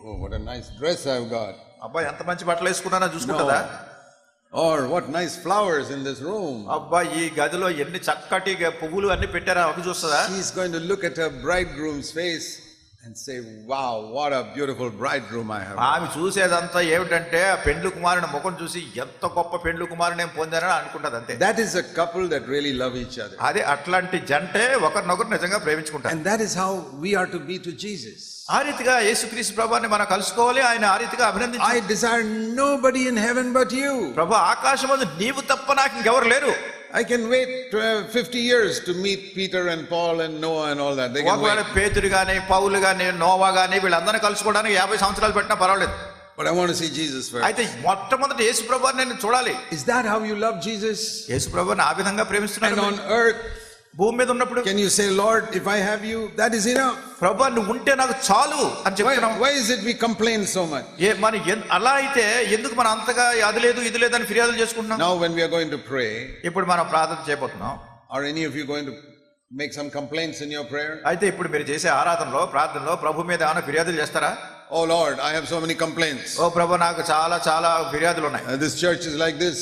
Oh, what a nice dress I've got. అబ్బాయి ఎంత మంచి బట్టలు వేసుకున్నానో చూసుకుంటుందా? Or what nice flowers in this room. అబ్బాయి ఈ గదిలో ఎన్ని చక్కటి పువ్వులు అన్ని పెట్టారా అవి చూస్తుందా? She's going to look at her bridegroom's face and say, wow, what a beautiful bridegroom I have. ఆమె చూసేదంతా ఏమిటంటే ఆ పెండ్లి కుమారుని ముఖం చూసి ఎంత గొప్ప పెండ్లి కుమారుని నేను పొందానని అనుకుంటది అంతే. That is a couple that really love each other. అదే అట్లాంటి జంటే ఒకరినొకరు నిజంగా ప్రేమించుకుంటారు. And that is how we are to be to Jesus. ఆ రీతిగా యేసుక్రీస్తు ప్రభువుని మనం కలుసుకోవాలి, ఆయన ఆ రీతిగా అభినందించాలి. I desire nobody in heaven but you. ప్రభు, ఆకాశమందు నీవు తప్ప నాకు ఇంకెవరు లేరు. I can wait 50 years to meet Peter and Paul and Noah and all that. They can ఒకవేళ wait. పేతురు గాని, పౌలు గాని, నోవా గాని వీళ్ళందరినీ కలుసుకోవడానికి 50 సంవత్సరాలు పెట్టినా పర్వాలేదు. But I want to see Jesus first. అయితే మొట్టమొదటి యేసు ప్రభువుని నేను చూడాలి. Is that how you love Jesus? యేసు ప్రభువుని ఆ విధంగా And ప్రేమిస్తున్నాను. on earth, భూమి మీద ఉన్నప్పుడు can you say, Lord, if I have you, that is enough? ప్రభువా నువ్వు ఉంటే నాకు చాలు అని చెప్తున్నాం. Why is it we complain so much? అలా అయితే ఎందుకు మనం అంతగా అది లేదు ఇది లేదని ఫిర్యాదులు చేసుకుంటున్నాం? Now when we are going to pray, ఇప్పుడు మనం ప్రార్థన చేయబోతున్నాం. are any of you going to make some complaints in your prayer? అయితే ఇప్పుడు మీరు చేసే ఆరాధనలో, ప్రార్థనలో ప్రభు మీద ఏమైనా ఫిర్యాదులు చేస్తారా? Oh Lord, I have so many complaints. ఓ ప్రభు, నాకు చాలా చాలా ఫిర్యాదులు ఉన్నాయి. This church is like this.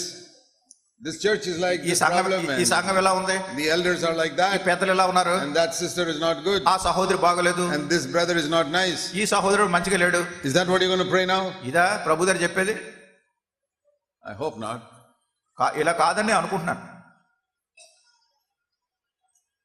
This church is like ఈ this సంఘం problem, ఈ and సంఘం ఎలా ఉంది, the elders are like ఈ that, పెద్దలు ఎలా ఉన్నారు, and that sister is not good, ఆ సహోదరి బాగలేదు, and this brother is not nice. ఈ సహోదరుడు మంచిగా లేడు. Is that what you're going to pray now? ఇదా ప్రభు గారు చెప్పేది? I hope not. ఇలా కాదని అనుకుంటున్నాను.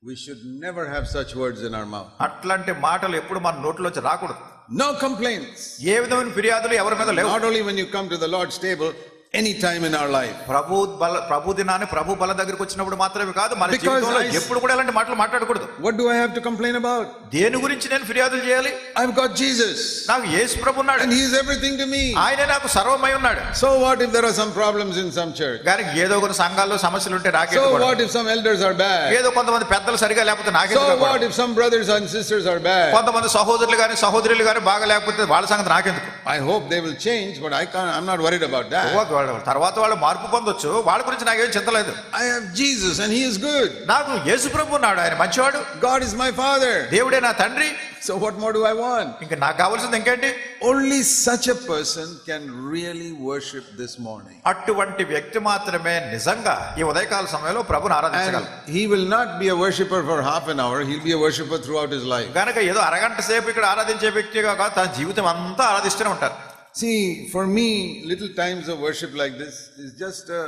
We should never have such words in our mouth. అట్లాంటి మాటలు ఎప్పుడు మన నోట్లోంచి రాకూడదు. No complaints. ఏ విధమైన ఫిర్యాదులు ఎవరి మీద లేవు. Not only when you come to the Lord's table, any time in our life. ప్రభు దినాన్ని ప్రభు బల దగ్గరికి వచ్చినప్పుడు మాత్రమే కాదు, మన జీవితంలో ఎప్పుడు కూడా ఇలాంటి మాటలు మాట్లాడకూడదు. What do I have to complain about? దేని గురించి నేను ఫిర్యాదులు చేయాలి? I've got Jesus. నాకు యేసు ప్రభు ఉన్నాడు, and he is everything to me. ఆయనే నాకు సర్వమై ఉన్నాడు. So what if there are some problems in some church? కానీ ఏదో కొన్ని సంఘాల్లో సమస్యలు ఉంటే నాకే. So what if some elders are bad? ఏదో కొంతమంది పెద్దలు సరిగా లేకపోతే నాకే. So what if some brothers and sisters are bad? కొంతమంది సహోదరులు గాని సహోదరులు గాని బాగా లేకపోతే వాళ్ళ సంగతి నాకెందుకు? I hope they will change, but I'm not worried about that. తర్వాత వాళ్ళు మార్పు పొందొచ్చు, వాళ్ళ గురించి నాకేం చింత లేదు. I have Jesus and he is good. నాకు యేసు ప్రభు ఉన్నాడు, ఆయన మంచివాడు. God is my father. దేవుడే నా తండ్రి. So what more do I want? ఇంకా నాకు కావాల్సింది ఇంకేంటి? Only such a person can really worship this morning. అటువంటి వ్యక్తి మాత్రమే నిజంగా ఈ ఉదయకాల సమయంలో ప్రభుని ఆరాధించగలరు. And he will not be a worshipper for half an hour, he'll be a worshipper throughout his life. గనక ఏదో అరగంట సేపు ఇక్కడ ఆరాధించే వ్యక్తిగా కాదు, తన జీవితం అంతా ఆరాధిస్తూనే ఉంటారు. See, for me, little times of worship like this is just a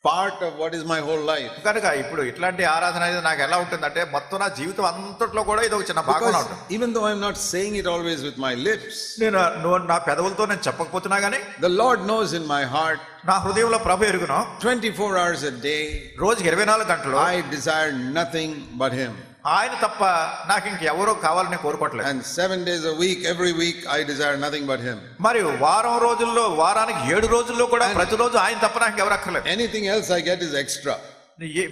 part of what is my whole life. కనుక ఇప్పుడు ఇట్లాంటి ఆరాధన అనేది నాకు ఎలా ఉంటుందంటే మొత్తం నా జీవితం అంతట్లో కూడా ఇది ఒక చిన్న భాగంగా ఉంటుంది. Even though I'm not saying it always with my lips, నేను నా పెదవులతో నేను చెప్పకపోతున్నా గానీ the Lord knows in my heart, నా హృదయంలో ప్రభు ఎరుగును. 24 hours a day, రోజుకి 24 గంటలు I desire nothing but him. ఆయన తప్ప నాకు ఇంకెవరో కావాలని కోరుకోవట్లేదు. And 7 days a week, every week I desire nothing but him. మరి వారం రోజుల్లో, వారానికి 7 రోజుల్లో కూడా ప్రతిరోజు ఆయన తప్ప నాకు ఎవరు అక్కర్లేదు. Anything else I get is extra.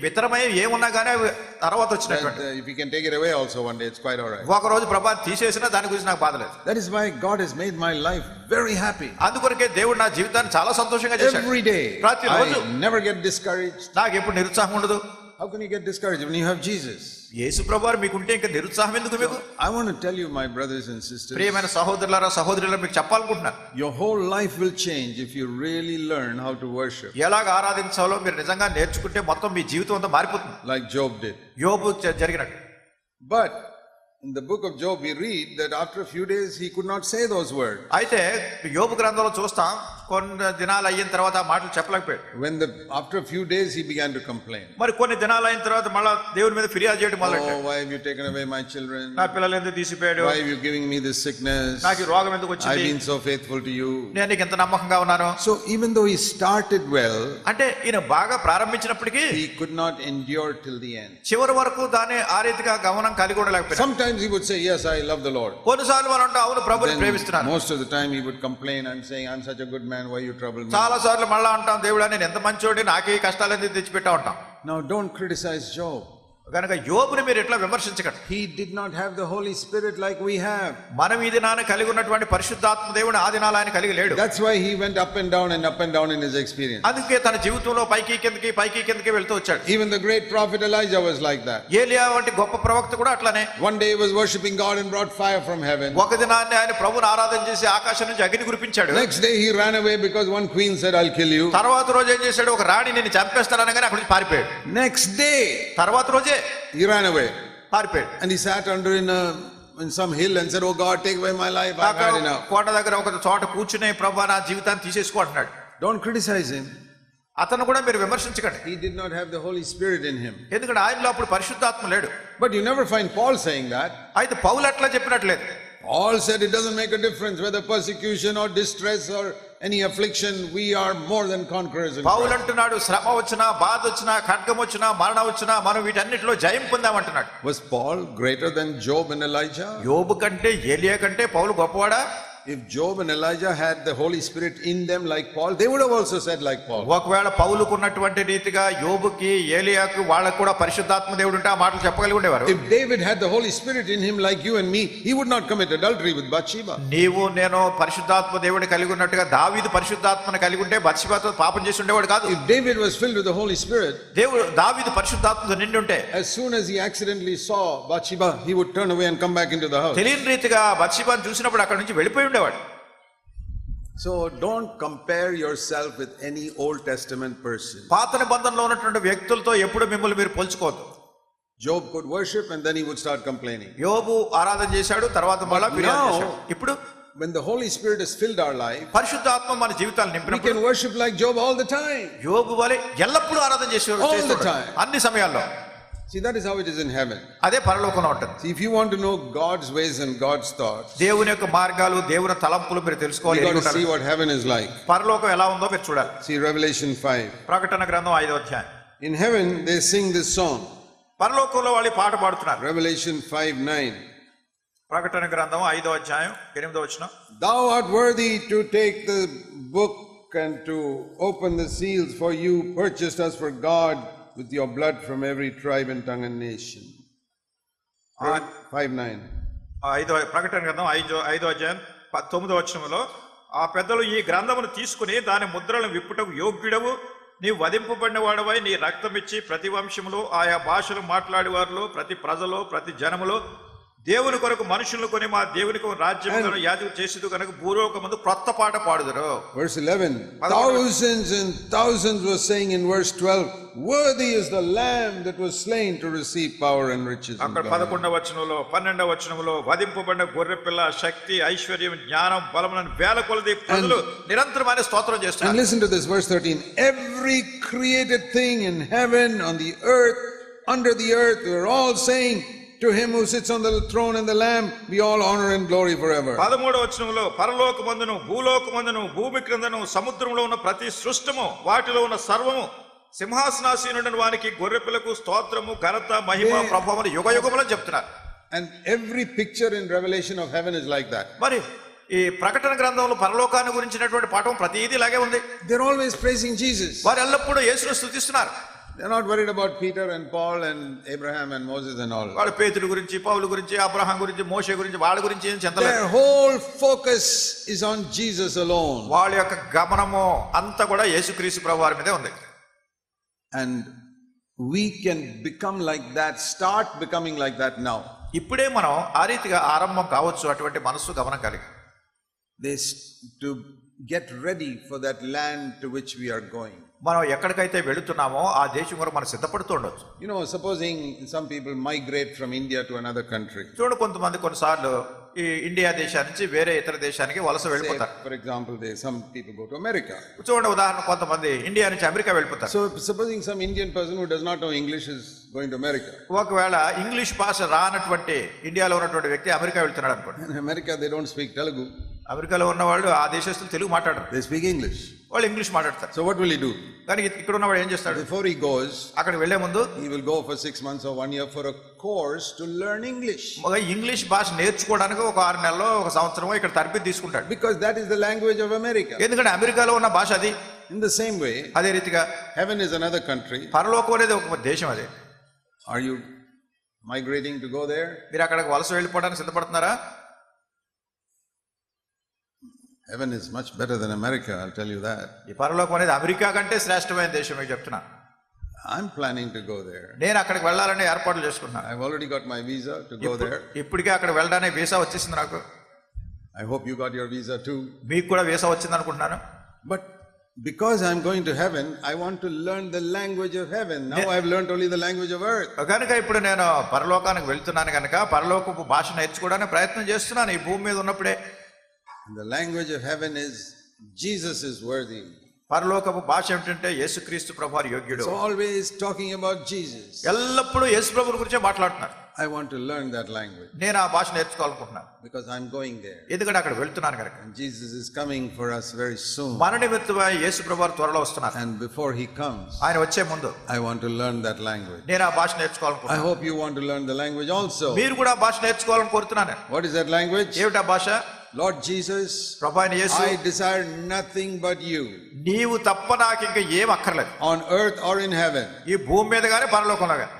వితరమై ఏమున్నా కానీ తర్వాత వచ్చినటువంటి. If you can take it away also one day, it's quite all right. ఒక రోజు ప్రభా తీసేసినా దాని గురించి నాకు బాధ లేదు. That is why God has made my life very happy. అందుకొరకే దేవుడు నా జీవితాన్ని చాలా సంతోషంగా చేశాడు. Every day ప్రతిరోజు I never get discouraged. నాకు ఎప్పుడు నిరుత్సాహం ఉండదు. How can you get discouraged when you have Jesus? యేసు ప్రభువారు మీకుంటే ఇంకా నిరుత్సాహం ఎందుకు మీకు? I want to tell you, my brothers and sisters, ప్రియమైన సహోదరులారా సహోదరులారా, మీకు చెప్పాలనుకుంటున్నాను, your whole life will change if you really learn how to worship. ఎలాగ ఆరాధించాలో మీరు నిజంగా నేర్చుకుంటే మొత్తం మీ జీవితం అంతా మారిపోతుంది, like Job did. యోబు జరిగినట్టు. But in the book of Job we read that after a few days he could not say those words. అయితే యోబు గ్రంథంలో చూస్తాం, కొన్ని దినాలు అయిన తర్వాత ఆ మాటలు చెప్పలేకపోయాడు. After a few days he began to complain. మరి కొన్ని దినాలు అయిన తర్వాత మళ్ళా దేవుని మీద ఫిర్యాదు చేయడం మొదలెట్టాడు. Oh, why have you taken away my children? నా పిల్లలు ఎందుకు తీసిపోయాడు? Why are you giving me this sickness? నాకు ఈ రోగం ఎందుకు వచ్చింది? I've been so faithful to you. నేను నీకు ఎంత నమ్మకంగా ఉన్నాను. So even though he started well, అంటే ఈయన బాగా ప్రారంభించినప్పటికీ he could not endure till the end. చివరి వరకు దాన్ని ఆ రీతిగా గమనం కలిగి ఉండలేకపోయాడు. Sometimes he would say, yes, I love the Lord. కొన్నిసార్లు మనం అంటాం, అవును ప్రభువుని ప్రేమిస్తున్నాను. Most of the time he would complain and saying, I'm such a good man, why you trouble me? చాలా సార్లు మళ్ళా అంటాం, దేవుడా నేను ఎంత మంచోడి, నాకే కష్టాలు ఎందుకు తెచ్చిపెట్టా ఉంటాం. Now don't criticize Job. కనుక యోబుని మీరు ఎట్లా విమర్శించకండి. He did not have the Holy Spirit like we have. మనం ఈ దినాన్ని కలిగి ఉన్నటువంటి పరిశుద్ధాత్మ దేవుని ఆ దినాలు ఆయన కలిగి లేడు. That's why he went up and down in his experience. అందుకే తన జీవితంలో పైకి కిందకి వెళ్తూ వచ్చాడు. Even the great prophet Elijah was like that. ఏలియా వంటి గొప్ప ప్రవక్త కూడా అట్లానే. One day he was worshiping God and brought fire from heaven. ఒక దినాన్ని ఆయన ప్రభువుని ఆరాధన చేసి ఆకాశం నుంచి అగ్ని కురిపించాడు. Next day he ran away because one queen said, I'll kill you. తర్వాత రోజు ఏం చేశాడు, ఒక రాణి నిన్ను చంపేస్తాననగానే అక్కడి నుంచి పారిపోయాడు. Next day తర్వాత రోజే he ran away. పారిపోయాడు. And he sat under in some hill and said, oh God, take away my life, I've had enough. కోట దగ్గర ఒక చోట కూర్చునే ప్రభువా నా జీవితాన్ని తీసేసుకో అంటున్నాడు. Don't criticize him. అతను కూడా మీరు విమర్శించకండి. He did not have the Holy Spirit in him. ఎందుకంటే ఆయనలో అప్పుడు పరిశుద్ధాత్మ లేడు. But you never find Paul saying that. అయితే పౌలు అట్లా చెప్పినట్లేదు. Paul said it doesn't make a difference whether persecution or distress or any affliction, we are more than conquerors in Paul Christ. అంటున్నాడు, శ్రమ వచ్చినా, బాధ వచ్చినా, ఖడ్గం వచ్చినా, మరణం వచ్చినా మనం వీటన్నిటిలో జయం పొందామంటున్నాడు. Was Paul greater than Job and Elijah? యోబు కంటే ఏలియా కంటే పౌలు గొప్పవాడా? If Job and Elijah had the Holy Spirit in them like Paul, they would have also said like Paul. ఒకవేళ పౌలుకు ఉన్నటువంటి రీతిగా యోబుకి ఏలియాకు వాళ్ళకు కూడా పరిశుద్ధాత్మ దేవుడు ఉంటే ఆ మాటలు చెప్పగలిగి ఉండేవారు. If David had the Holy Spirit in him like you and me, he would not commit adultery with Bathsheba. నీవు నేను పరిశుద్ధాత్మ దేవుడిని కలిగి ఉన్నట్టుగా దావీదు పరిశుద్ధాత్మను కలిగి ఉంటే బత్షెబతో పాపం చేసి ఉండేవాడు కాదు. If David was filled with the Holy Spirit, దావీదు పరిశుద్ధాత్మతో నిండి ఉంటే as soon as he accidentally saw Bathsheba, he would turn away and come back into the house. తెలియని రీతిగా బత్షెబను చూసినప్పుడు అక్కడ నుంచి వెళ్ళిపోయి ఉండేవాడు. So don't compare yourself with any Old Testament person. పాత నిబంధనలో ఉన్నటువంటి వ్యక్తులతో ఎప్పుడు మిమ్మల్ని మీరు పోల్చుకోవద్దు. Job could worship and then he would start complaining. యోబు ఆరాధన చేశాడు, తర్వాత మళ్ళా ఫిర్యాదు చేశాడు. ఇప్పుడు when the Holy Spirit has filled our life, పరిశుద్ధాత్మ మన జీవితాలను we నింపినప్పుడు can worship like Job all the time. యోబు వలె ఎల్లప్పుడూ ఆరాధన చేసేవాడు, All the time. అన్ని సమయాల్లో. See, that is how it is in heaven. అదే పరలోకంలో ఉంటుంది. See, if you want to know God's ways and God's thoughts, దేవుని యొక్క మార్గాలు, దేవుని తలంపులు మీరు తెలుసుకోవాలి. you got to see what heaven is like. పరలోకం ఎలా ఉందో మీరు చూడాలి. See Revelation 5. ప్రకటన గ్రంథం 5వ అధ్యాయం. In heaven they sing this song. పరలోకంలో వాళ్ళు పాట పాడుతున్నారు. Revelation 5:9. ప్రకటన గ్రంథం 5వ అధ్యాయం 8వ వచనం. Thou art worthy to take the book and to open the seals, for you purchased us for God with your blood from every tribe and tongue and nation. 5:9. ప్రకటన గ్రంథం 5వ అధ్యాయం 9వ వచనంలో, ఆ పెద్దలు ఈ గ్రంథమును తీసుకుని దాని ముద్రలను విప్పుటకు యోగ్యుడవు, నీవు వధింపబడిన వాడవై నీ రక్తం ఇచ్చి ప్రతి వంశములో ఆయా భాషలు మాట్లాడేవారిలో ప్రతి ప్రజలో ప్రతి జనములో దేవుని కొరకు మనుషులను కొని మా దేవునికి రాజ్యములను యాజకు చేసేది కనుక భూలోకమందు క్రొత్త పాట పాడుదురు. Verse 11. Thousands and thousands were saying in verse 12, worthy is the lamb that was slain to receive power and riches. అక్కడ 11వ వచనంలో 12వ వచనంలో వధింపబడిన గొర్రె పిల్ల శక్తి ఐశ్వర్యం జ్ఞానం బలములను వేల కొలది ప్రజలు నిరంతరమైన స్తోత్రం చేస్తున్నారు. And listen to this, verse 13. Every created thing in heaven, on the earth, under the earth, we're all saying, to him who sits on the throne and the lamb be all honor and glory forever. 13వ వచనంలో పరలోకమందును భూలోకమందును భూమి క్రిందను సముద్రంలో ఉన్న ప్రతి సృష్టము వాటిలో ఉన్న సర్వము సింహాసనాసీనుడైన వానికి గొర్రెపిల్లకు స్తోత్రము ఘనత మహిమ ప్రభావం యుగయుగములని చెప్తున్నారు. And every picture in Revelation of heaven is like that. మరి ఈ ప్రకటన గ్రంథంలో పరలోకాన్ని గురించినటువంటి పాఠం ప్రతిదీ ఇలాగే ఉంది. They're always praising Jesus. వారు ఎల్లప్పుడూ యేసును స్తుతిస్తున్నారు. They're not worried about Peter and Paul and Abraham and Moses and all. వాడు పేతురు గురించి పౌలు గురించి అబ్రహాం గురించి మోషే గురించి వాళ్ళ గురించి ఏం చింతలేదు. Their whole focus is on Jesus alone. వాళ్ళ యొక్క గమనము అంతా కూడా యేసుక్రీస్తు ప్రభువారి మీదే ఉంది. And we can become like that, start becoming like that now. ఇప్పుడే మనం ఆ రీతిగా ఆరంభం కావచ్చు అటువంటి మనస్సు గమనం కలిగి. To get ready for that land to which we are going. మనం ఎక్కడికైతే వెళుతున్నామో ఆ దేశం వరకు మనం సిద్ధపడుతూ ఉండొచ్చు. You know, supposing some people migrate from India to another country. చూడండి, కొంతమంది కొన్నిసార్లు ఈ ఇండియా దేశం నుంచి వేరే ఇతర దేశానికి వలస వెళ్ళిపోతారు. For example, some people go to America. చూడండి, ఉదాహరణ కొంతమంది ఇండియా నుంచి అమెరికా వెళ్ళిపోతారు. So supposing some Indian person who does not know English is going to America. ఒకవేళ ఇంగ్లీష్ భాష రానటువంటి ఇండియాలో ఉన్నటువంటి వ్యక్తి అమెరికా వెళ్తున్నాడు అనుకోండి. In America they don't speak Telugu. అమెరికాలో ఉన్న వాళ్ళు ఆ దేశస్తులు తెలుగు మాట్లాడరు. They speak English. వాళ్ళు ఇంగ్లీష్ మాట్లాడతారు. So what will he do? కానీ ఇక్కడ ఉన్నవాడు ఏం చేస్తాడు? Before he goes, అక్కడికి వెళ్లే ముందు he will go for 6 months or 1 year for a course to learn English. ఒక ఇంగ్లీష్ భాష నేర్చుకోవడానికి ఒక 6 నెలల్లో ఒక సంవత్సరమో ఇక్కడ తరబేతి తీసుకుంటాడు. Because that is the language of America. ఎందుకంటే అమెరికాలో ఉన్న భాష అది. In the same way, అదే రీతిగా heaven is another country. పరలోకం అనేది ఒక దేశం అది. Are you migrating to go there? మీరు అక్కడికి వలస వెళ్ళిపోవడానికి సిద్ధపడుతున్నారా? Heaven is much better than America, I'll tell you that. ఈ పరలోకం అనేది అమెరికా కంటే శ్రేష్టమైన దేశం మీకు చెప్తున్నా. I'm planning to go there. నేను అక్కడికి వెళ్ళాలని ఏర్పాట్లు చేసుకున్నాను. I've already got my visa to go there. ఇప్పటికే అక్కడ వెళ్ళడానికి వీసా వచ్చేసింది నాకు. I hope you got your visa too. మీకు కూడా వీసా వచ్చింది అనుకుంటున్నాను. But because I'm going to heaven, I want to learn the language of heaven. Now I've learned only the language of earth. కనుక ఇప్పుడు నేను పరలోకానికి వెళ్తున్నాను కనుక పరలోకపు భాష నేర్చుకోవడానికి ప్రయత్నం చేస్తున్నాను ఈ భూమి మీద ఉన్నప్పుడే. The language of heaven is Jesus is worthy. పరలోకపు భాష ఏమిటంటే యేసుక్రీస్తు ప్రభువారు యోగ్యుడు. It's always talking about Jesus. ఎల్లప్పుడూ యేసు ప్రభువు గురించే మాట్లాడుతున్నారు. I want to learn that language. నేను ఆ భాష నేర్చుకోవాలనుకుంటున్నాను. Because I'm going there. ఎందుకంటే అక్కడ వెళ్తున్నాను కనుక. And Jesus is coming for us very soon. మన నిమిత్తమై యేసు ప్రభువారు త్వరలో వస్తున్నారు. And before he comes, ఆయన వచ్చే ముందు I want to learn that language. నేను ఆ భాష I నేర్చుకోవాలనుకుంటున్నాను. hope you want to learn the language also. మీరు కూడా ఆ భాష నేర్చుకోవాలని కోరుతున్నాను. What is that language? ఏమిటా భాష? Lord Jesus, ప్రభువైన యేసు, I desire nothing but you. నీవు తప్ప నాకు ఇంకా ఏం అక్కర్లేదు. On earth or in heaven. ఈ భూమి మీద గానీ పరలోకంలో గానీ.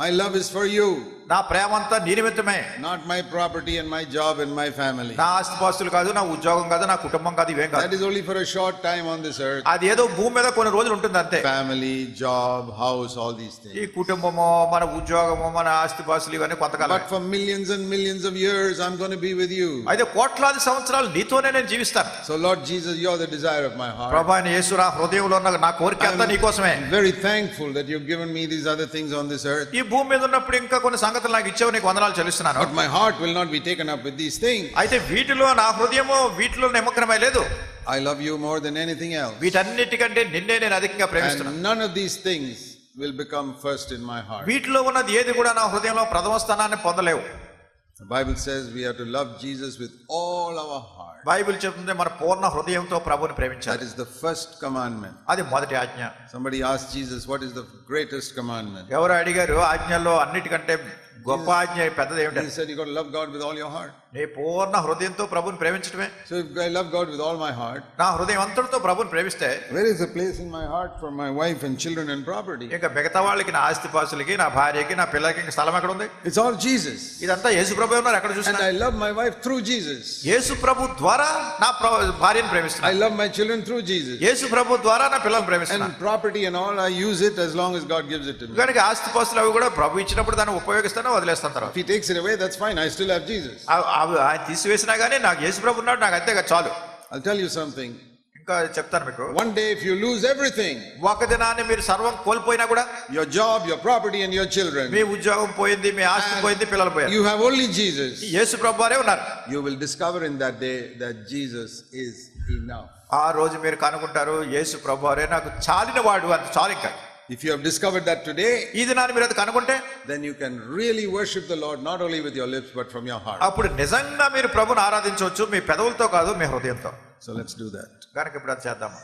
My love is for you. నా ప్రేమ అంతా నీ నిమిత్తమే, not my property and my job and my family. నా ఆస్తిపాస్తులు కాదు, నా ఉద్యోగం కాదు, నా కుటుంబం కాదు, ఇవేం That కాదు. is only for a short time on this earth. అది ఏదో భూమి మీద కొన్ని రోజులు ఉంటుంది అంతే. Family, job, house, all these ఈ things. కుటుంబము, మన ఉద్యోగము, మన ఆస్తిపాస్తులు ఇవన్నీ కొంతకాలం. But for millions and millions of years, I'm going to be with you. అయితే కోట్లాది సంవత్సరాలు నీతోనే నేను జీవిస్తాను. So Lord Jesus, you're the desire of my heart. ప్రభు అయిన యేసు, నా హృదయంలో ఉన్న నా కోరిక అంతా నీకోసమే. I'm very thankful that you've given me these other things on this earth. ఈ భూమి మీద ఉన్నప్పుడు ఇంకా కొన్ని సంగతులు నాకు ఇచ్చావు, నీకు వందనాలు చెల్లిస్తున్నాను. But my heart will not be taken up with these things. అయితే వీటిలో నా హృదయము వీటిలో నిమగ్నమై లేదు. I love you more than anything else. వీటన్నిటికంటే నిన్నే నేను అధికంగా ప్రేమిస్తున్నాను. And none of these things will become first in my heart. వీటిలో ఉన్నది ఏది కూడా నా హృదయంలో ప్రథమ స్థానాన్ని పొందలేవు. The Bible says we have to love Jesus with all our heart. Bible చెప్తుంది మన పూర్ణ హృదయంతో ప్రభువుని That ప్రేమించాలి. is the first commandment. అది మొదటి ఆజ్ఞ. Somebody asked Jesus, what is the greatest commandment? ఎవరు అడిగారు ఆజ్ఞల్లో అన్నిటికంటే గొప్ప ఆజ్ఞ పెద్దది He ఏమిటంటే, said, you got to love God with all your heart. నీ పూర్ణ హృదయంతో ప్రభువుని ప్రేమించడమే. So if I love God with all my heart, నా హృదయం అంతటితో ప్రభువుని ప్రేమిస్తే where is the place in my heart for my wife and children and property? ఇంకా మిగతా వాళ్ళకి, నా ఆస్తిపాస్తులకి, నా భార్యకి, నా పిల్లలకి ఇంకా స్థలం ఎక్కడ ఉంది? It's all Jesus. ఇదంతా యేసు ప్రభు ఉన్నారు ఎక్కడ And చూసినా. I love my wife through Jesus. యేసు ప్రభు ద్వారా నా భార్యను I ప్రేమిస్తున్నాను. love my children through Jesus. యేసు ప్రభు ద్వారా నా పిల్లల్ని ప్రేమిస్తున్నాను. And property and all, I use it as long as God gives it to me. కనుక ఆస్తిపాస్తులు అవి కూడా ప్రభు ఇచ్చినప్పుడు దాన్ని ఉపయోగిస్తాను, వదిలేస్తాను. తర్వాత If he takes it away, that's fine. I still have Jesus. ఆయన తీసివేసినా కానీ నాకు యేసు ప్రభు ఉన్నాడు, నాకు అంతే చాలు. I'll tell you something. ఇంకా చెప్తాను మీకు. One day if you lose everything, ఒక దినాన్ని మీరు సర్వం కోల్పోయినా కూడా, your job, your property and your children, మీ ఉద్యోగం పోయింది, మీ ఆస్తి పోయింది, పిల్లలు పోయారు, you have only Jesus, యేసు ప్రభు వారే ఉన్నారు. you will discover in that day that Jesus is enough. ఆ రోజు మీరు కనుకుంటారు యేసు ప్రభు వారే నాకు చాలిన వాడు అని. చాలు ఇంకా. If you have discovered that today, ఈ దినాన్ని మీరు అది కనుకుంటే, then you can really worship the Lord not only with your lips but from your heart. అప్పుడు నిజంగా మీరు ప్రభుని ఆరాధించవచ్చు, మీ పెదవులతో కాదు, మీ హృదయంతో. So let's do that. కనుక ఇప్పుడు అది చేద్దాము.